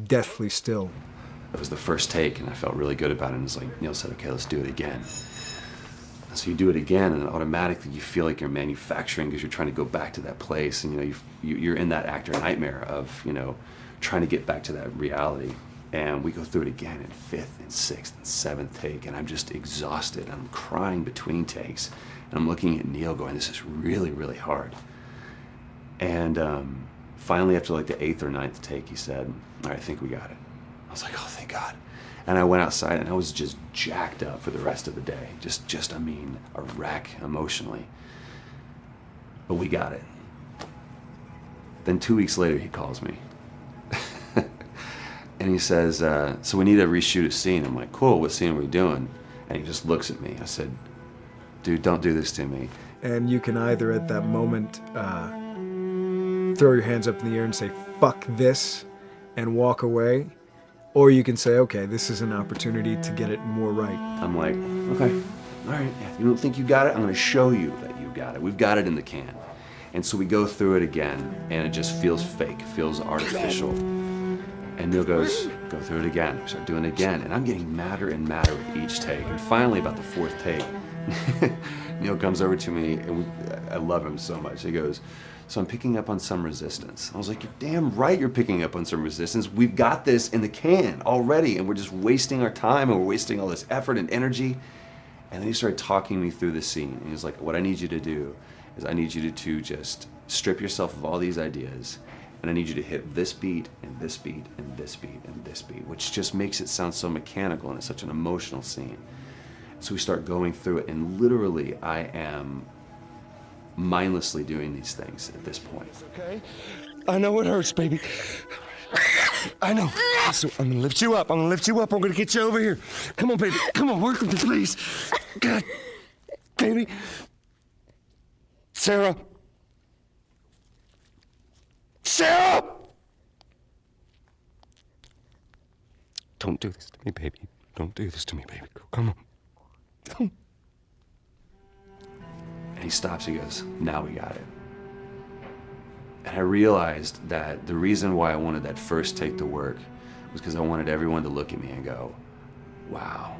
deathly still. It was the first take, and I felt really good about it. And it's like Neil said, okay, let's do it again. And so you do it again, and automatically you feel like you're manufacturing because you're trying to go back to that place, and you're in that actor nightmare of trying to get back to that reality. And we go through it again in 5th and 6th and 7th take, and I'm just exhausted. I'm crying between takes, and I'm looking at Neil going, this is really, really hard. And finally, after the 8th or 9th take, he said, all right, I think we got it. I was like, oh, thank God. And I went outside, and I was just jacked up for the rest of the day. Just a wreck emotionally. But we got it. Then 2 weeks later, he calls me. And he says, so we need to reshoot a scene. I'm like, cool, what scene are we doing? And he just looks at me. I said, dude, don't do this to me. And you can either at that moment throw your hands up in the air and say, fuck this, and walk away. Or you can say, okay, this is an opportunity to get it more right. I'm like, okay, all right, yeah, you don't think you got it? I'm gonna show you that you got it. We've got it in the can. And so we go through it again, and it just feels fake, feels artificial. And Neil goes, go through it again. We start doing it again. And I'm getting madder and madder with each take. And finally, about the fourth take, Neil comes over to me, and I love him so much. He goes, so I'm picking up on some resistance. I was like, you're damn right you're picking up on some resistance. We've got this in the can already, and we're just wasting our time, and we're wasting all this effort and energy. And then he started talking me through the scene. And he was like, what I need you to do is I need you to just strip yourself of all these ideas, and I need you to hit this beat, and this beat, and this beat, and this beat, which just makes it sound so mechanical, and it's such an emotional scene. So we start going through it, and literally I am mindlessly doing these things at this point. Okay? I know it hurts, baby. I know. So I'm gonna lift you up. I'm gonna lift you up. I'm gonna get you over here. Come on, baby. Come on, work with me, please. God, baby. Sarah. Sarah! Don't do this to me, baby. Don't do this to me, baby. Come on. And he stops, he goes, now we got it. And I realized that the reason why I wanted that first take to work was because I wanted everyone to look at me and go, wow,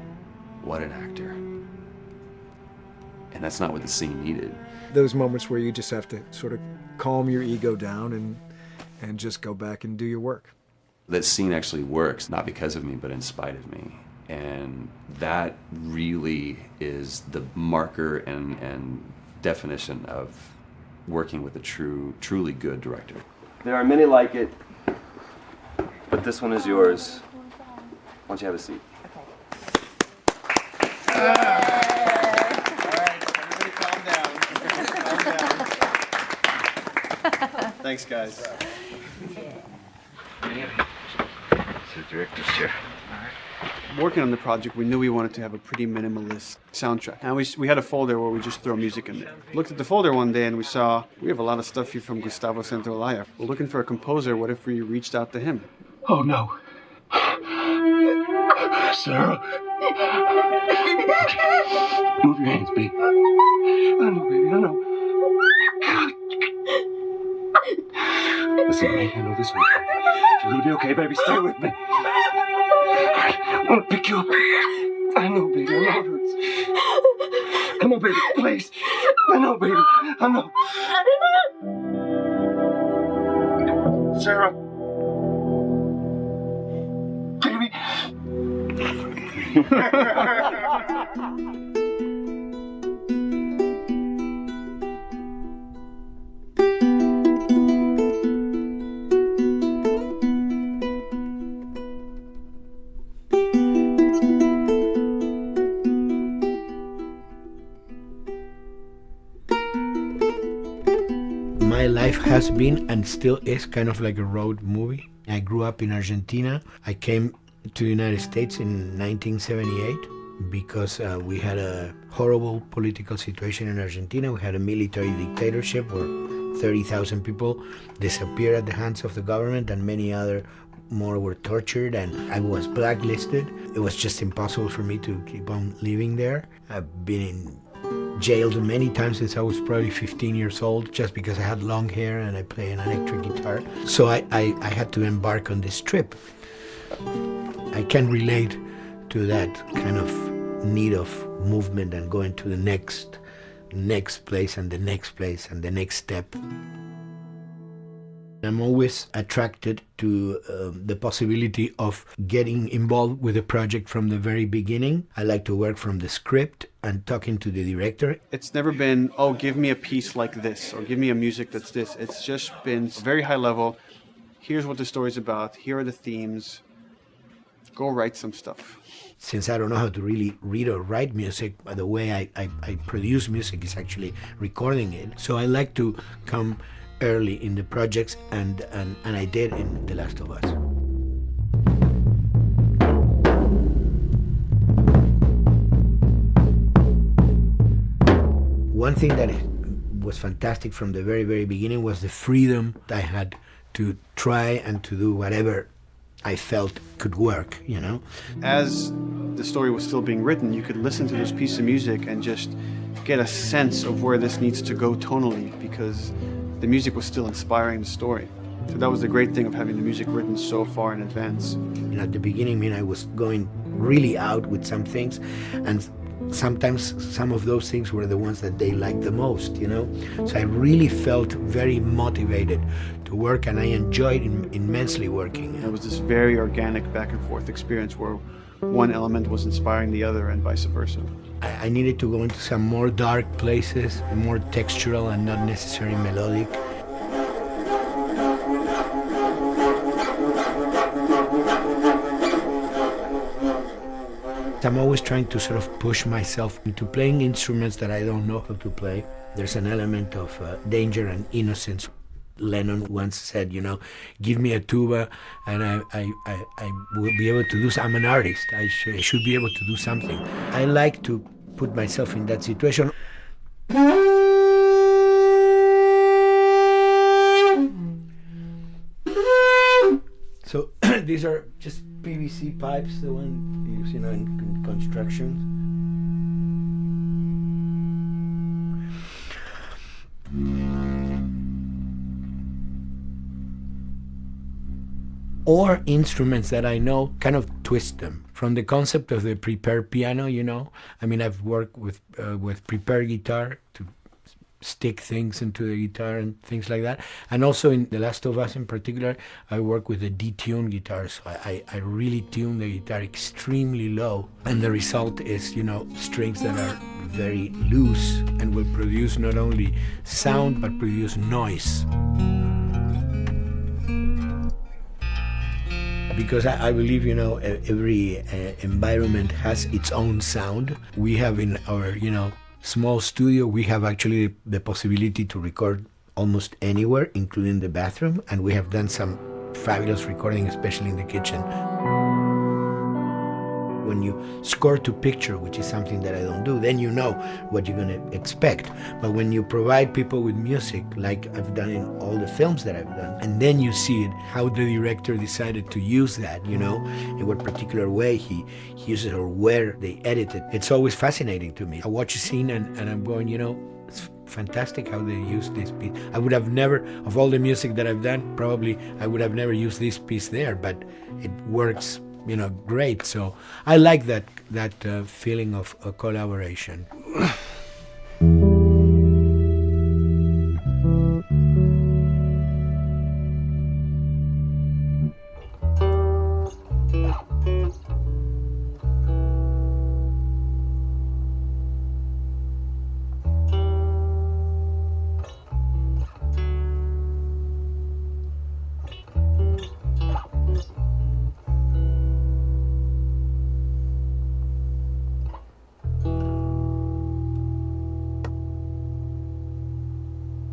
what an actor. And that's not what the scene needed. Those moments where you just have to sort of calm your ego down and just go back and do your work. That scene actually works, not because of me, but in spite of me. And that really is the marker and definition of working with a truly good director. There are many like it, but this one is yours. Why don't you have a seat? Thanks, guys. It's the director's chair. Working on the project, we knew we wanted to have a pretty minimalist soundtrack. And we had a folder where we just throw music in there. Looked at the folder one day and we saw, we have a lot of stuff here from Gustavo Santaolalla. We're looking for a composer. What if we reached out to him? Oh, no. Sarah. Move your hands, baby. I know, baby, I know. Listen to me, I know this one. You're gonna be okay, baby. Stay with me. I want to pick you up. I know, baby. I know it hurts. Come on, baby. Please. I know, baby. I know. Sarah. Baby. My life has been and still is kind of like a road movie. I grew up in Argentina. I came to the United States in 1978 because we had a horrible political situation in Argentina. We had a military dictatorship where 30,000 people disappeared at the hands of the government and many other more were tortured, and I was blacklisted. It was just impossible for me to keep on living there. I've been jailed many times since I was probably 15 years old just because I had long hair and I play an electric guitar. So I had to embark on this trip. I can relate to that kind of need of movement and going to the next place and the next place and the next step. I'm always attracted to the possibility of getting involved with a project from the very beginning. I like to work from the script and talking to the director. It's never been, oh, give me a piece like this or give me a music that's this. It's just been very high level. Here's what the story's about. Here are the themes. Go write some stuff. Since I don't know how to really read or write music, the way I produce music is actually recording it. So I like to come early in the projects, and I did in The Last of Us. One thing that was fantastic from the very, very beginning was the freedom I had to try and to do whatever I felt could work, you know? As the story was still being written, you could listen to this piece of music and just get a sense of where this needs to go tonally, because the music was still inspiring the story. So that was the great thing of having the music written so far in advance. At the beginning, I was going really out with some things, and sometimes some of those things were the ones that they liked the most, So I really felt very motivated to work, and I enjoyed immensely working. It was this very organic back and forth experience where one element was inspiring the other and vice versa. I needed to go into some more dark places, more textural and not necessarily melodic. I'm always trying to sort of push myself into playing instruments that I don't know how to play. There's an element of danger and innocence. Lennon once said, give me a tuba and I will be able to do something. I'm an artist. I should be able to do something. I like to put myself in that situation. So these are just PVC pipes, the one used, in construction. Or instruments that I know, kind of twist them. From the concept of the prepared piano, I've worked with prepared guitar to stick things into the guitar and things like that. And also in The Last of Us in particular, I work with a detuned guitar. So I really tune the guitar extremely low. And the result is, strings that are very loose and will produce not only sound, but produce noise. Because I believe, every environment has its own sound. We have in our, small studio, we have actually the possibility to record almost anywhere, including the bathroom, and we have done some fabulous recording, especially in the kitchen. When you score to picture, which is something that I don't do, then you know what you're going to expect. But when you provide people with music, like I've done in all the films that I've done, and then you see it, how the director decided to use that, in what particular way he uses it or where they edit it. It's always fascinating to me. I watch a scene and I'm going, it's fantastic how they use this piece. I would have never, of all the music that I've done, probably I would have never used this piece there, but it works great. So I like that feeling of a collaboration.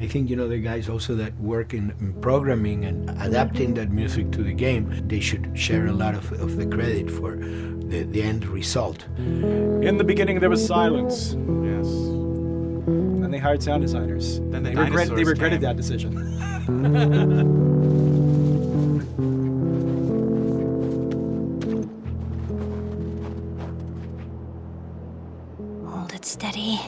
I think, the guys also that work in programming and adapting that music to the game, they should share a lot of the credit for the end result. In the beginning, there was silence. Yes. Then they hired sound designers. Then they regretted that decision. Hold it steady.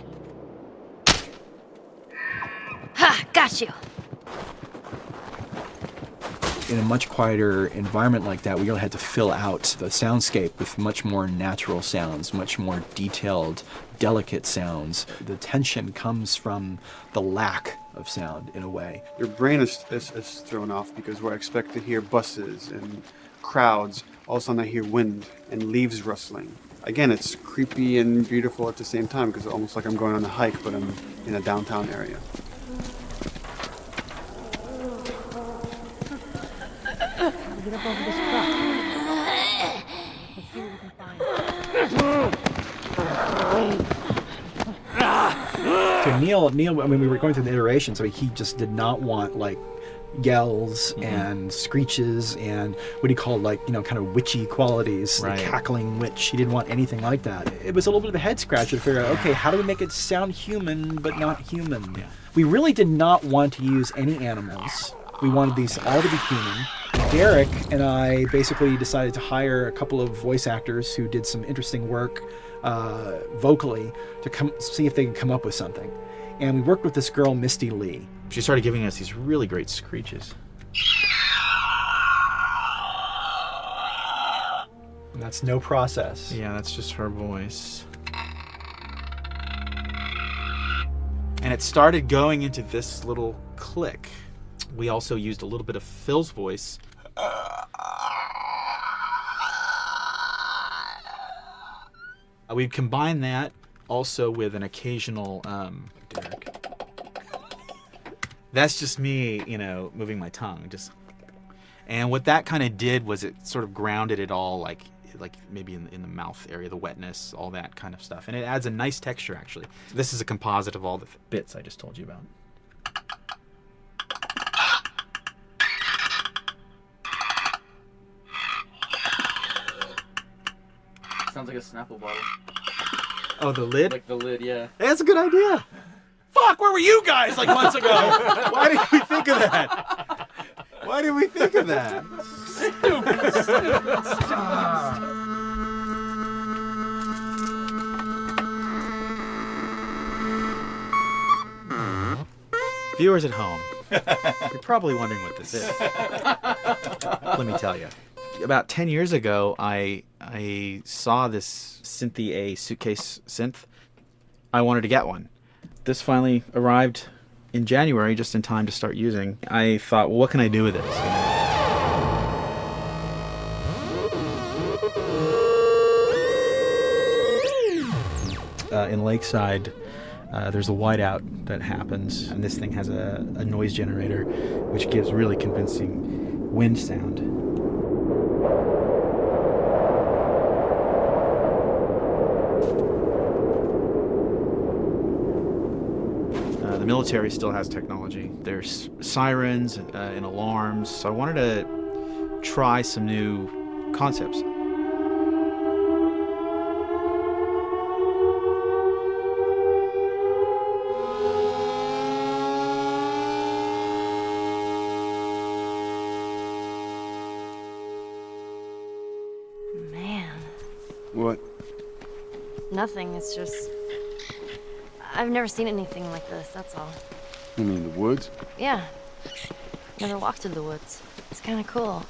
Ha! Got you! In a much quieter environment like that, we really had to fill out the soundscape with much more natural sounds, much more detailed, delicate sounds. The tension comes from the lack of sound, in a way. Your brain is thrown off because we're expected to hear buses and crowds. All of a sudden I hear wind and leaves rustling. Again, it's creepy and beautiful at the same time because it's almost like I'm going on a hike, but I'm in a downtown area. Get up over this truck. Let's see what we can find. So Neil, we were going through the iterations, so he just did not want yells and screeches and what he called kind of witchy qualities, the cackling witch. He didn't want anything like that. It was a little bit of a head scratcher to figure out, okay, how do we make it sound human but not human? Yeah. We really did not want to use any animals. We wanted these all to be human. Derek and I basically decided to hire a couple of voice actors who did some interesting work vocally to see if they could come up with something. And we worked with this girl, Misty Lee. She started giving us these really great screeches. And that's no process. Yeah, that's just her voice. And it started going into this little click. We also used a little bit of Phil's voice. We've combined that also with an occasional Derek. That's just me, you know, moving my tongue. And what that kind of did was it sort of grounded it all, like maybe in the mouth area, the wetness, all that kind of stuff. And it adds a nice texture, actually. This is a composite of all the bits I just told you about. Sounds like a Snapple bottle. Oh, the lid? Like the lid, yeah. That's a good idea. Fuck, where were you guys like months ago? Why did we think of that? Why did we think of that? Viewers at home, you're probably wondering what this is. Let me tell you. About 10 years ago, I saw this Synthi A suitcase synth. I wanted to get one. This finally arrived in January, just in time to start using. I thought, well, what can I do with this? In Lakeside, there's a whiteout that happens, and this thing has a noise generator, which gives really convincing wind sound. The military still has technology. There's sirens and alarms, so I wanted to try some new concepts. Man. What? Nothing, it's just... I've never seen anything like this, that's all. You mean the woods? Yeah. Never walked through the woods. It's kind of cool.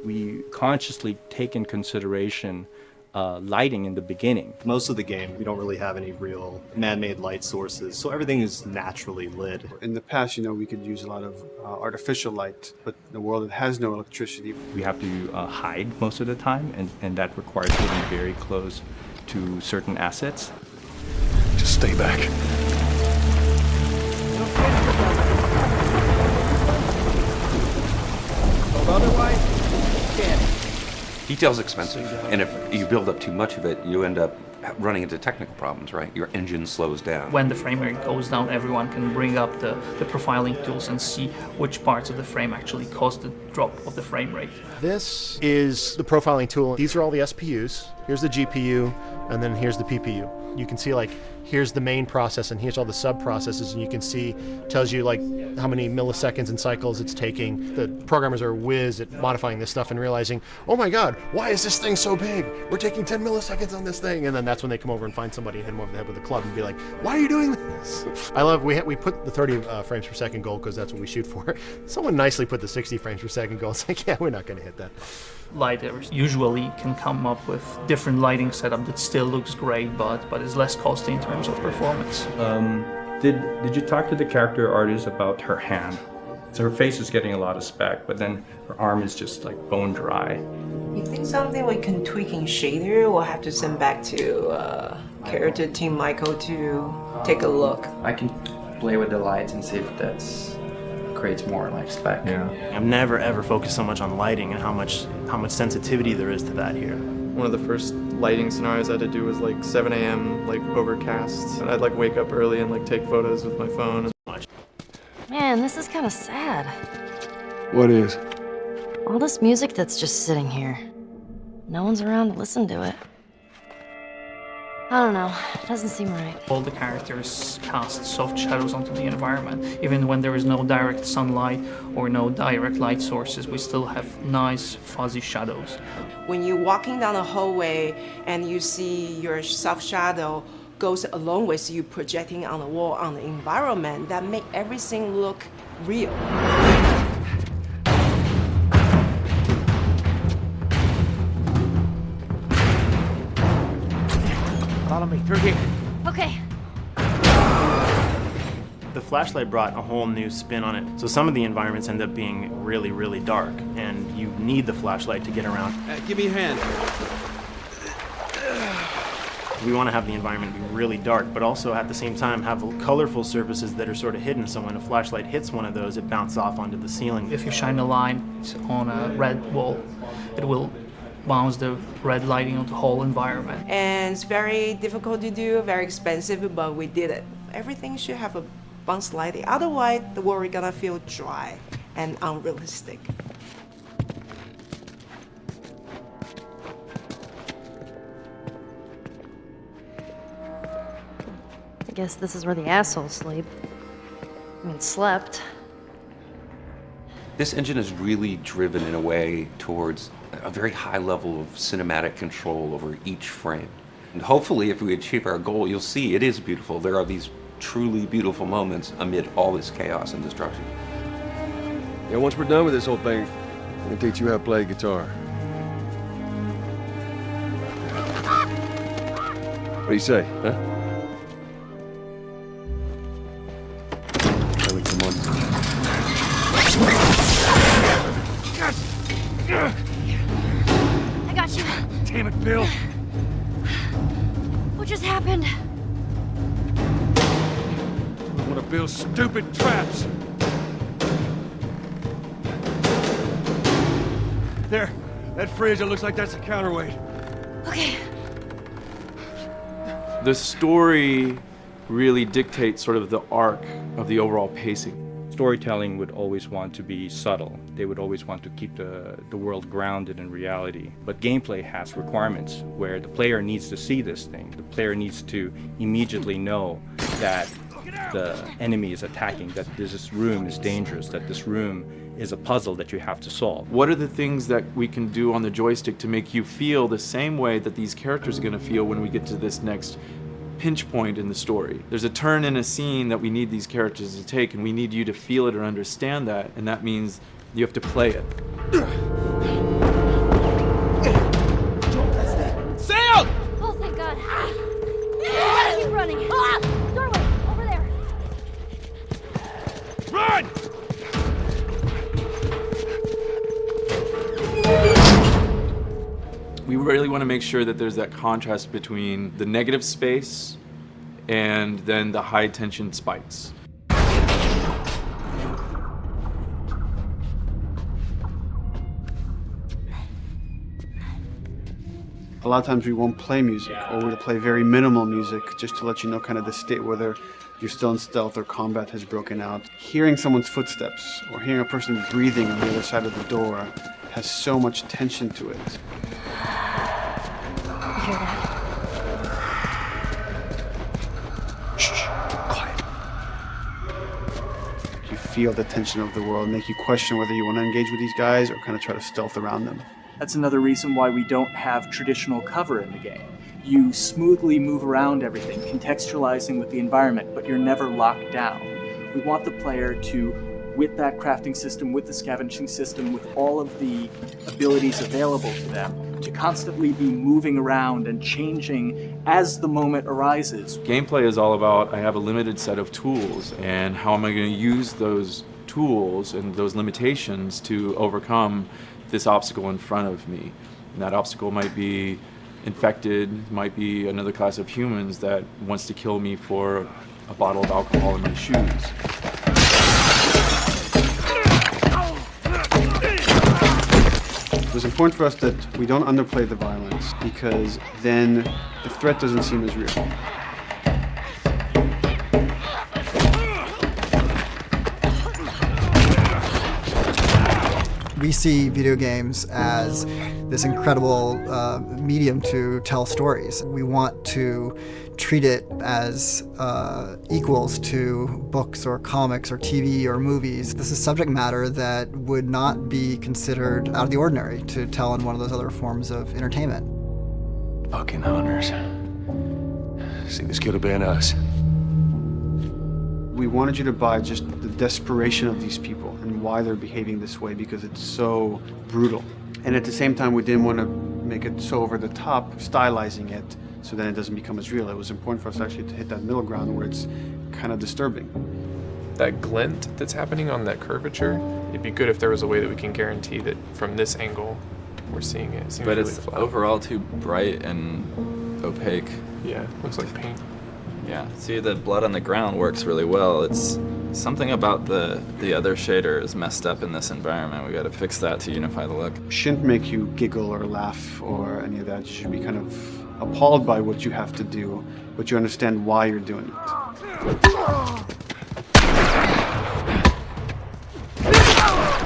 We consciously take in consideration lighting in the beginning. Most of the game, we don't really have any real man-made light sources, so everything is naturally lit. In the past, you know, we could use a lot of artificial light, but in a world that has no electricity, We have to hide most of the time, and that requires getting very close to certain assets. Just stay back. Otherwise, you can't. Detail's expensive, and if you build up too much of it, you end up running into technical problems, right? Your engine slows down. When the frame rate goes down, everyone can bring up the profiling tools and see which parts of the frame actually cause the drop of the frame rate. This is the profiling tool. These are all the SPUs. Here's the GPU, and then here's the PPU. You can see, like, here's the main process, and here's all the sub-processes, and you can see, tells you, like, how many milliseconds and cycles it's taking. The programmers are whiz at modifying this stuff and realizing, oh my god, why is this thing so big? We're taking 10 milliseconds on this thing. And then that's when they come over and find somebody and hit them over the head with a club and be like, why are you doing this? I love, we put the 30 frames per second goal because that's what we shoot for. Someone nicely put the 60 frames per second goal. It's like, yeah, we're not going to hit that. Lighters usually can come up with different lighting setup that still looks great, but is less costly in terms of performance. Did you talk to the character artist about her hand? So her face is getting a lot of spec, but then her arm is just like bone dry. You think something we can tweak in shader? We'll have to send back to character team Michael to take a look. I can play with the lights and see if that's creates more like spec. Yeah. I've never ever focused so much on lighting and how much sensitivity there is to that here. One of the first lighting scenarios I had to do was like 7 a.m. like overcast, and I'd like wake up early and like take photos with my phone. Man, this is kind of sad. What is? All this music that's just sitting here. No one's around to listen to it. I don't know, it doesn't seem right. All the characters cast soft shadows onto the environment. Even when there is no direct sunlight or no direct light sources, we still have nice fuzzy shadows. When you're walking down the hallway and you see your soft shadow goes along with you projecting on the wall, on the environment, that make everything look real. Follow me through here. Okay. The flashlight brought a whole new spin on it. So some of the environments end up being really, really dark, and you need the flashlight to get around. Give me a hand. We want to have the environment be really dark, but also at the same time have colorful surfaces that are sort of hidden, so when a flashlight hits one of those, it bounces off onto the ceiling. If you shine a light on a red wall, it will bounce the red lighting on the whole environment. And it's very difficult to do, very expensive, but we did it. Everything should have a bounce lighting. Otherwise, the world is gonna feel dry and unrealistic. I guess this is where the assholes sleep. I mean, slept. This engine is really driven in a way towards a very high level of cinematic control over each frame. And hopefully, if we achieve our goal, you'll see it is beautiful. There are these truly beautiful moments amid all this chaos and destruction. Yeah, once we're done with this whole thing, I'm gonna teach you how to play guitar. What do you say, huh? Ellie, come on. I got you. Damn it, Bill. What just happened? One of Bill's stupid traps. There, that fridge, it looks like that's a counterweight. Okay. The story really dictates sort of the arc of the overall pacing. Storytelling would always want to be subtle. They would always want to keep the world grounded in reality. But gameplay has requirements where the player needs to see this thing. The player needs to immediately know that the enemy is attacking, that this room is dangerous, that this room is a puzzle that you have to solve. What are the things that we can do on the joystick to make you feel the same way that these characters are going to feel when we get to this next pinch point in the story? There's a turn in a scene that we need these characters to take, and we need you to feel it or understand that, and that means you have to play it. Sail! Oh, thank God. Keep running. Doorway, over there. Run! We really want to make sure that there's that contrast between the negative space and then the high tension spikes. A lot of times we won't play music, or we'll play very minimal music just to let you know kind of the state, whether you're still in stealth or combat has broken out. Hearing someone's footsteps or hearing a person breathing on the other side of the door has so much tension to it. You hear that? Shh, quiet. You feel the tension of the world, make you question whether you want to engage with these guys or kind of try to stealth around them. That's another reason why we don't have traditional cover in the game. You smoothly move around everything, contextualizing with the environment, but you're never locked down. We want the player to, with that crafting system, with the scavenging system, with all of the abilities available to them, to constantly be moving around and changing as the moment arises. Gameplay is all about, I have a limited set of tools, and how am I going to use those tools and those limitations to overcome this obstacle in front of me. And that obstacle might be infected, might be another class of humans that wants to kill me for a bottle of alcohol in my shoes. It was important for us that we don't underplay the violence, because then the threat doesn't seem as real. We see video games as this incredible medium to tell stories. We want to treat it as equals to books or comics or TV or movies. This is subject matter that would not be considered out of the ordinary to tell in one of those other forms of entertainment. Fucking hunters. See, this could have been us. We wanted you to buy just the desperation of these people and why they're behaving this way, because it's so brutal. And at the same time, we didn't want to make it so over the top, stylizing it, so then it doesn't become as real. It was important for us actually to hit that middle ground where it's kind of disturbing. That glint that's happening on that curvature, it'd be good if there was a way that we can guarantee that from this angle, we're seeing it. It seems But really it's flat. overall too bright and opaque. Yeah, looks like paint. Yeah, see, the blood on the ground works really well. It's something about the other shader is messed up in this environment. We got to fix that to unify the look. Shouldn't make you giggle or laugh or any of that. You should be kind of appalled by what you have to do, but you understand why you're doing it.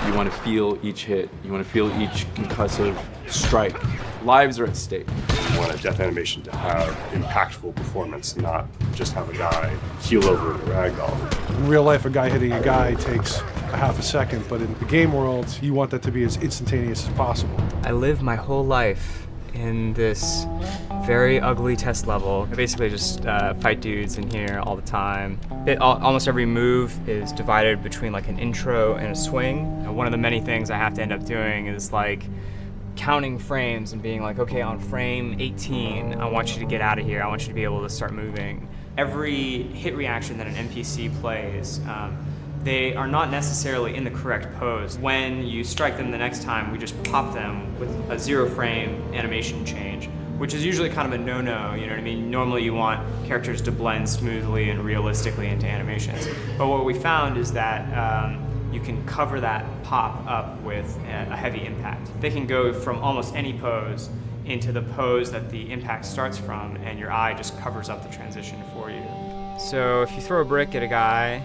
You want to feel each hit. You want to feel each concussive strike. Lives are at stake. We want a death animation to have impactful performance, not just have a guy keel over in a ragdoll. In real life, a guy hitting a guy takes a half a second, but in the game world, you want that to be as instantaneous as possible. I lived my whole life in this very ugly test level. I basically just fight dudes in here all the time. Almost every move is divided between like an intro and a swing. And one of the many things I have to end up doing is like counting frames and being like, okay, on frame 18, I want you to get out of here. I want you to be able to start moving. Every hit reaction that an NPC plays, they are not necessarily in the correct pose. When you strike them the next time, we just pop them with a 0 frame animation change, which is usually kind of a no-no, you know what I mean? Normally you want characters to blend smoothly and realistically into animations. But what we found is that you can cover that pop up with a heavy impact. They can go from almost any pose into the pose that the impact starts from, and your eye just covers up the transition for you. So if you throw a brick at a guy,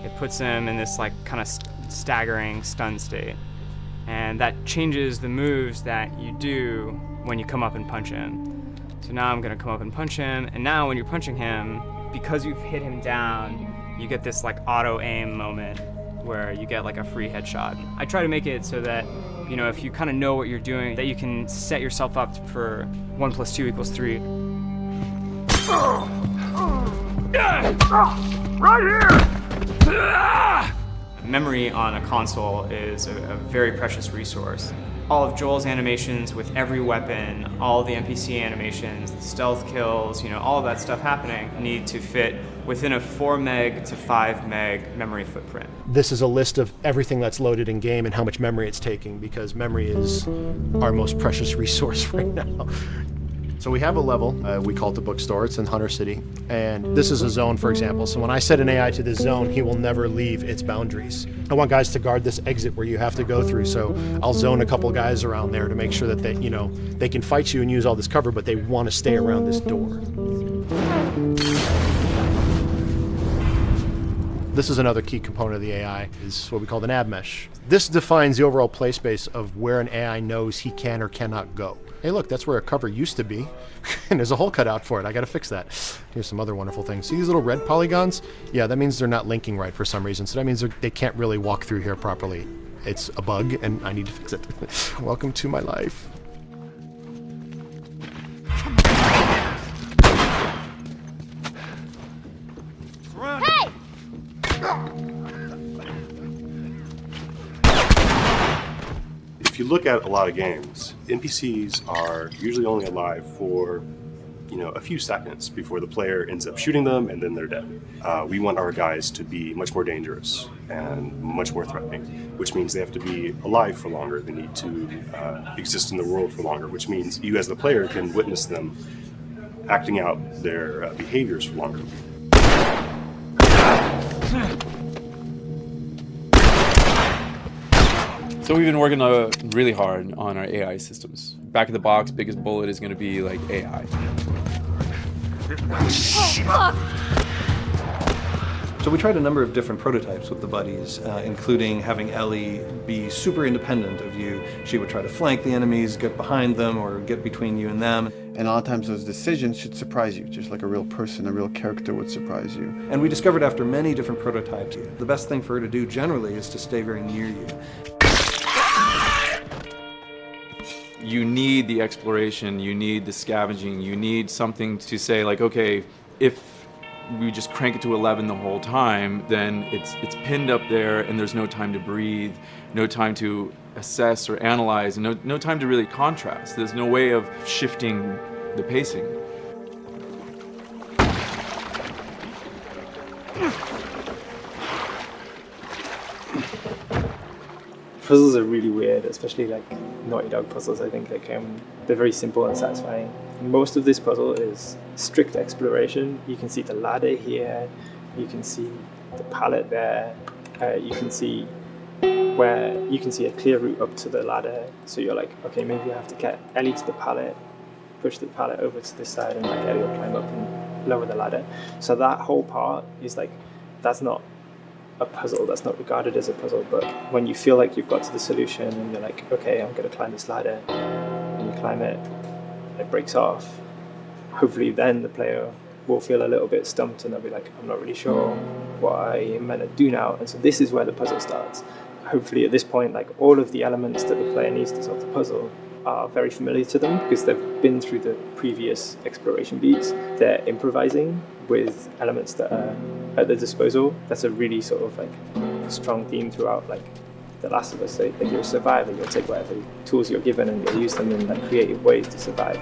it puts him in this like kind of staggering stun state. And that changes the moves that you do when you come up and punch him. So now I'm gonna come up and punch him, and now when you're punching him, because you've hit him down, you get this like auto aim moment where you get like a free headshot. I try to make it so that, you know, if you kind of know what you're doing, that you can set yourself up for 1 + 2 = 3. Right here! Memory on a console is a very precious resource. All of Joel's animations with every weapon, all the NPC animations, the stealth kills, you know, all of that stuff happening need to fit within a 4 meg to 5 meg memory footprint. This is a list of everything that's loaded in game and how much memory it's taking, because memory is our most precious resource right now. So we have a level, we call it the bookstore, it's in Hunter City, and this is a zone, for example. So when I set an AI to this zone, he will never leave its boundaries. I want guys to guard this exit where you have to go through, so I'll zone a couple guys around there to make sure that they, you know, they can fight you and use all this cover, but they want to stay around this door. This is another key component of the AI, is what we call the nav mesh. This defines the overall play space of where an AI knows he can or cannot go. Hey look, that's where a cover used to be, and there's a hole cut out for it. I gotta fix that. Here's some other wonderful things. See these little red polygons? Yeah, that means they're not linking right for some reason, so that means they can't really walk through here properly. It's a bug, and I need to fix it. Welcome to my life. Hey! If you look at a lot of games, NPCs are usually only alive for, you know, a few seconds before the player ends up shooting them and then they're dead. We want our guys to be much more dangerous and much more threatening, which means they have to be alive for longer. They need to exist in the world for longer, which means you as the player can witness them acting out their behaviors for longer. So we've been working really hard on our AI systems. Back of the box, biggest bullet is going to be like AI. So we tried a number of different prototypes with the buddies, including having Ellie be super independent of you. She would try to flank the enemies, get behind them, or get between you and them. And a lot of times those decisions should surprise you, just like a real person, a real character would surprise you. And we discovered after many different prototypes, the best thing for her to do generally is to stay very near you. You need the exploration, you need the scavenging, you need something to say like, okay, if we just crank it to 11 the whole time, then it's pinned up there and there's no time to breathe, no time to assess or analyze, and no time to really contrast. There's no way of shifting the pacing. Puzzles are really weird, especially like Naughty Dog puzzles. I think they're very simple and satisfying. Most of this puzzle is strict exploration. You can see the ladder here, you can see the pallet there, you can see a clear route up to the ladder. So you're like, okay, maybe I have to get Ellie to the pallet, push the pallet over to this side, and like Ellie will climb up and lower the ladder. So that whole part is like, that's not a puzzle, that's not regarded as a puzzle, but when you feel like you've got to the solution and you're like, okay, I'm going to climb this ladder, and you climb it, and it breaks off, hopefully then the player will feel a little bit stumped and they'll be like, I'm not really sure what I am meant to do now. And so this is where the puzzle starts. Hopefully at this point, like all of the elements that the player needs to solve the puzzle are very familiar to them because they've been through the previous exploration beats. They're improvising with elements that are at their disposal. That's a really sort of like strong theme throughout like The Last of Us. So like you're a survivor, you'll take whatever tools you're given and you'll use them in like creative ways to survive.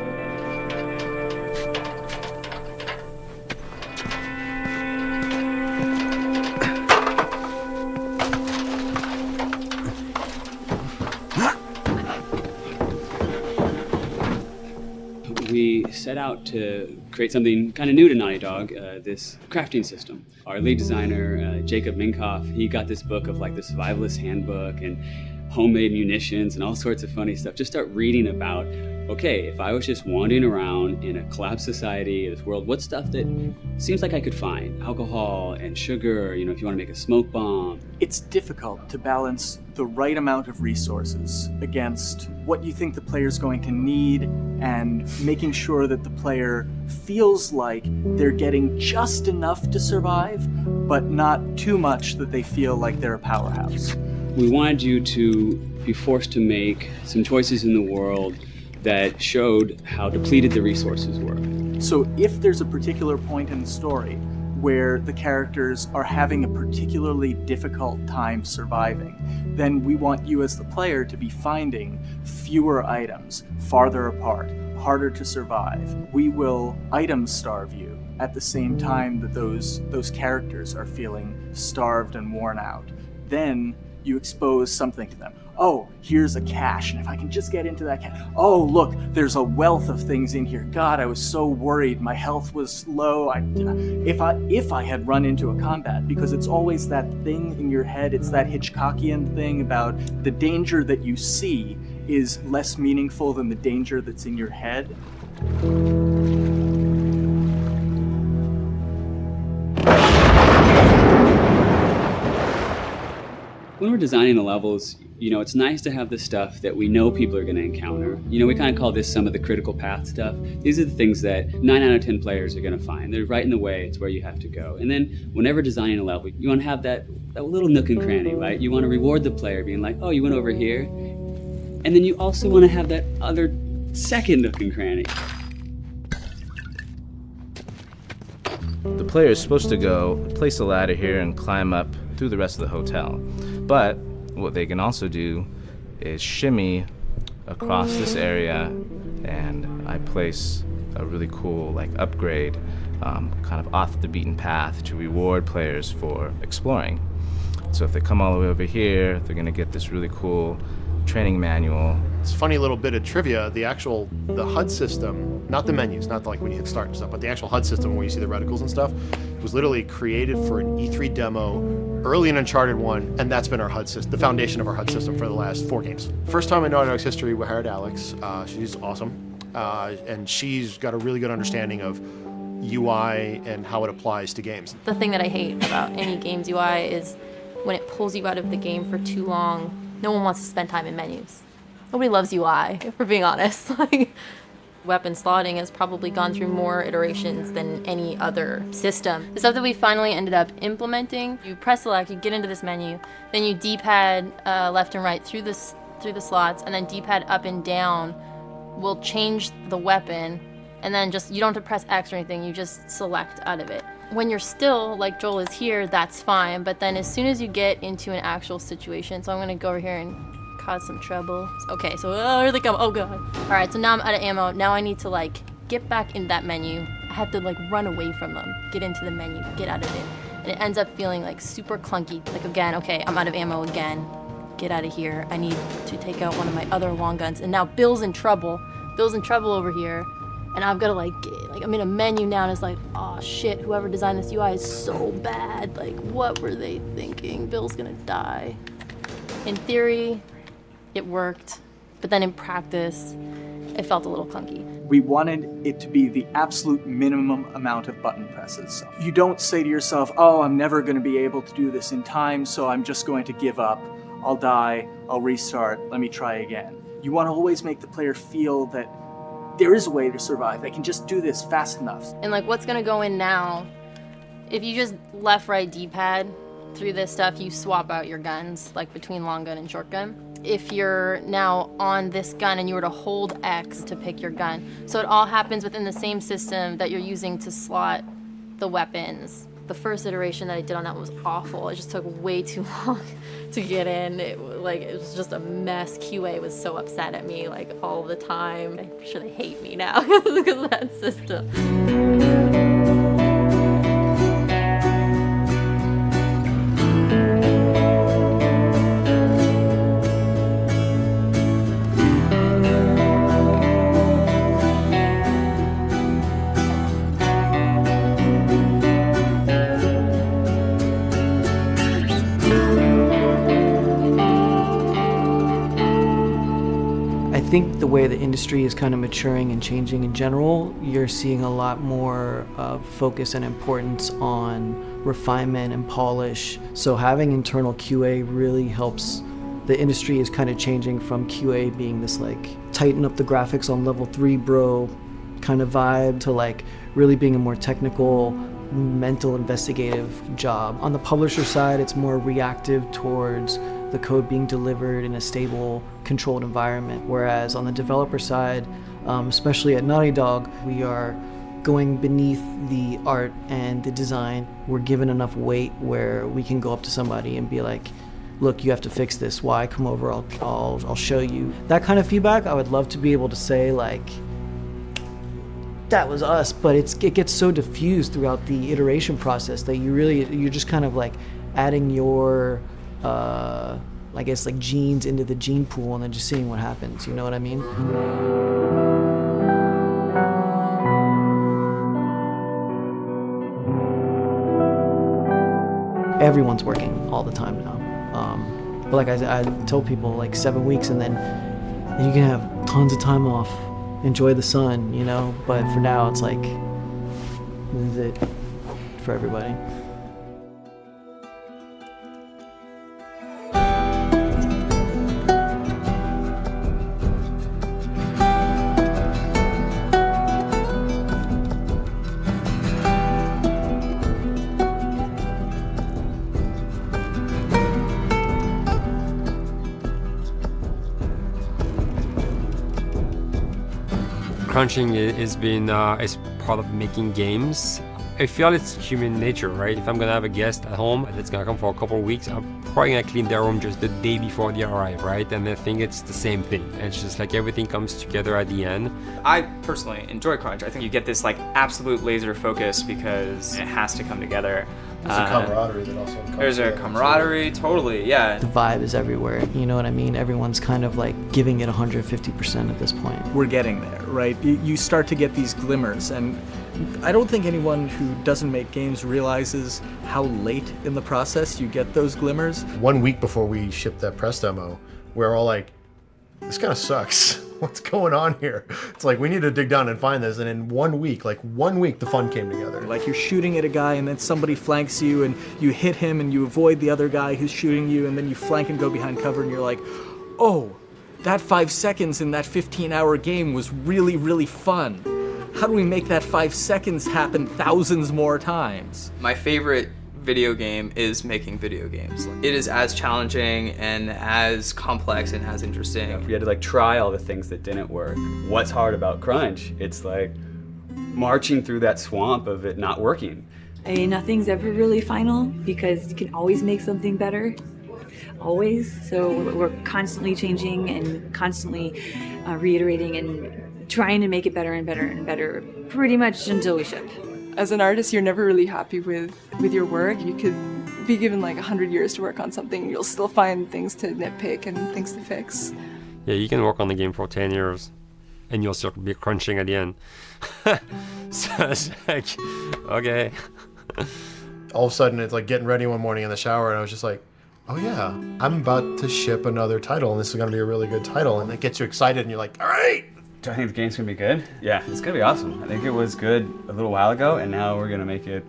We set out to create something kind of new to Naughty Dog, this crafting system. Our lead designer, Jacob Minkoff, he got this book of like the survivalist handbook and homemade munitions and all sorts of funny stuff. Just start reading about, okay, if I was just wandering around in a collapsed society, this world, what stuff that seems like I could find? Alcohol and sugar, you know, if you want to make a smoke bomb. It's difficult to balance the right amount of resources against what you think the player's going to need and making sure that the player feels like they're getting just enough to survive, but not too much that they feel like they're a powerhouse. We wanted you to be forced to make some choices in the world that showed how depleted the resources were. So if there's a particular point in the story where the characters are having a particularly difficult time surviving, then we want you as the player to be finding fewer items, farther apart, harder to survive. We will item starve you at the same time that those characters are feeling starved and worn out. Then you expose something to them. Oh, here's a cache, and if I can just get into that cache. Oh, look, there's a wealth of things in here. God, I was so worried. My health was low. If I had run into a combat, because it's always that thing in your head, it's that Hitchcockian thing about the danger that you see is less meaningful than the danger that's in your head. When we're designing the levels, you know, it's nice to have the stuff that we know people are going to encounter. You know, we kind of call this some of the critical path stuff. These are the things that 9 out of 10 players are going to find. They're right in the way. It's where you have to go. And then whenever designing a level, you want to have that little nook and cranny, right? You want to reward the player being like, oh, you went over here. And then you also want to have that other second nook and cranny. The player is supposed to go place a ladder here and climb up through the rest of the hotel. But what they can also do is shimmy across this area, and I place a really cool like upgrade kind of off the beaten path to reward players for exploring. So if they come all the way over here, they're gonna get this really cool training manual. It's a funny little bit of trivia. The HUD system, not the menus, not like when you hit start and stuff, but the actual HUD system where you see the reticles and stuff, was literally created for an E3 demo early in Uncharted 1, and that's been our HUD system, the foundation of our HUD system for the last 4 games. First time in Naughty Dog's history, we hired Alex. She's awesome, and she's got a really good understanding of UI and how it applies to games. The thing that I hate about any game's UI is when it pulls you out of the game for too long. No one wants to spend time in menus. Nobody loves UI, if we're being honest. Weapon slotting has probably gone through more iterations than any other system. The stuff that we finally ended up implementing, you press select, you get into this menu, then you D-pad left and right through through the slots, and then D-pad up and down will change the weapon, and then just, you don't have to press X or anything, you just select out of it. When you're still, like Joel is here, that's fine, but then as soon as you get into an actual situation, so I'm gonna go over here and cause some trouble. Okay, so here they come, oh god. All right, so now I'm out of ammo. Now I need to like get back in that menu. I have to like run away from them, get into the menu, get out of it. And it ends up feeling like super clunky. Like again, okay, I'm out of ammo again. Get out of here. I need to take out one of my other long guns. And now Bill's in trouble. Bill's in trouble over here. And I've got to like I'm in a menu now and it's like, oh shit, whoever designed this UI is so bad. Like, what were they thinking? Bill's gonna die. In theory, it worked. But then in practice, it felt a little clunky. We wanted it to be the absolute minimum amount of button presses. You don't say to yourself, oh, I'm never going to be able to do this in time, so I'm just going to give up. I'll die, I'll restart, let me try again. You want to always make the player feel that there is a way to survive. They can just do this fast enough. And like what's gonna go in now, if you just left, right D-pad through this stuff, you swap out your guns, like between long gun and short gun. If you're now on this gun and you were to hold X to pick your gun. So it all happens within the same system that you're using to slot the weapons. The first iteration that I did on that was awful. It just took way too long to get in. It was just a mess. QA was so upset at me like all the time. I'm sure they hate me now because of that system. I think the way the industry is kind of maturing and changing in general, you're seeing a lot more focus and importance on refinement and polish. So having internal QA really helps. The industry is kind of changing from QA being this like tighten up the graphics on level 3 bro kind of vibe to like really being a more technical, mental investigative job. On the publisher side, it's more reactive towards the code being delivered in a stable, controlled environment. Whereas on the developer side, especially at Naughty Dog, we are going beneath the art and the design. We're given enough weight where we can go up to somebody and be like, look, you have to fix this. Why? Come over, I'll show you. That kind of feedback, I would love to be able to say like, that was us, but it gets so diffused throughout the iteration process that you're just kind of like adding your I guess like genes into the gene pool and then just seeing what happens, you know what I mean? Everyone's working all the time now. But like I tell people, like 7 weeks and then you can have tons of time off, enjoy the sun, you know? But for now, it's like, this is it for everybody. Crunching is part of making games. I feel it's human nature, right? If I'm gonna have a guest at home that's gonna come for a couple of weeks, I'm probably gonna clean their room just the day before they arrive, right? And I think it's the same thing. It's just like everything comes together at the end. I personally enjoy crunch. I think you get this like absolute laser focus because it has to come together. There's a camaraderie that also comes There's a camaraderie, totally, yeah. The vibe is everywhere, you know what I mean? Everyone's kind of like giving it 150% at this point. We're getting there, right? You start to get these glimmers, and I don't think anyone who doesn't make games realizes how late in the process you get those glimmers. 1 week before we shipped that press demo, we're all like, this kind of sucks. What's going on here? It's like, we need to dig down and find this. And in 1 week, the fun came together. Like you're shooting at a guy and then somebody flanks you and you hit him and you avoid the other guy who's shooting you and then you flank and go behind cover and you're like, oh, that 5 seconds in that 15-hour game was really, really fun. How do we make that 5 seconds happen thousands more times? My favorite video game is making video games. It is as challenging and as complex and as interesting. If we had to like try all the things that didn't work, what's hard about Crunch? It's like marching through that swamp of it not working. I mean, nothing's ever really final because you can always make something better, always. So we're constantly changing and constantly reiterating and trying to make it better and better and better, pretty much until we ship. As an artist, you're never really happy with your work. You could be given like 100 years to work on something, you'll still find things to nitpick and things to fix. Yeah, you can work on the game for 10 years and you'll still be crunching at the end. So it's like, okay. All of a sudden, it's like getting ready one morning in the shower, and I was just like, oh yeah, I'm about to ship another title, and this is going to be a really good title, and it gets you excited, and you're like, all right. Do I think the game's gonna be good? Yeah, it's gonna be awesome. I think it was good a little while ago, and now we're gonna make it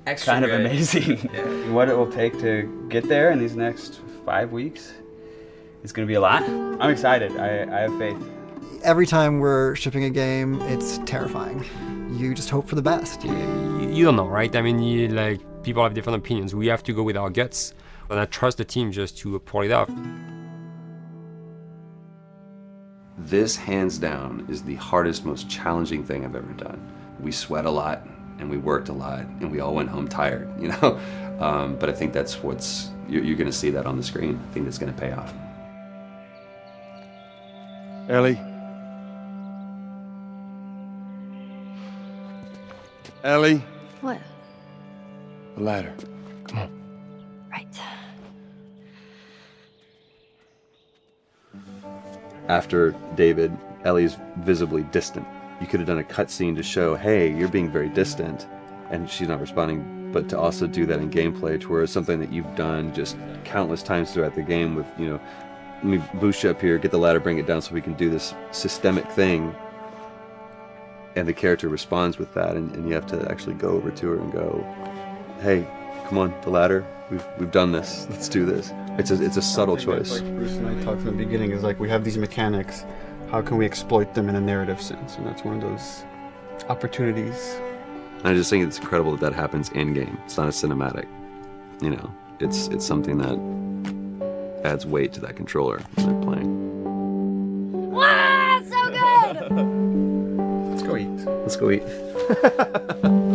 Extra kind good. of amazing. Yeah. What it will take to get there in these next 5 weeks is gonna be a lot. I'm excited. I have faith. Every time we're shipping a game, it's terrifying. You just hope for the best. You don't know, right? I mean, like, people have different opinions. We have to go with our guts, and I trust the team just to pull it off. This, hands down, is the hardest, most challenging thing I've ever done. We sweat a lot, and we worked a lot, and we all went home tired, you know? But I think that's you're gonna see that on the screen. I think that's gonna pay off. Ellie. Ellie. What? The ladder. Come on. Right. After David, Ellie's visibly distant. You could have done a cutscene to show, hey, you're being very distant, and she's not responding, but to also do that in gameplay to where it's something that you've done just countless times throughout the game with, you know, let me boost you up here, get the ladder, bring it down so we can do this systemic thing, and the character responds with that, and you have to actually go over to her and go, hey, come on, the ladder, we've done this, let's do this. It's a subtle choice. Like Bruce and I talked in the beginning, is like we have these mechanics, how can we exploit them in a narrative sense? And that's one of those opportunities. I just think it's incredible that happens in game. It's not a cinematic, you know. It's something that adds weight to that controller when they're playing. Wow, so good! Let's go eat. Let's go eat.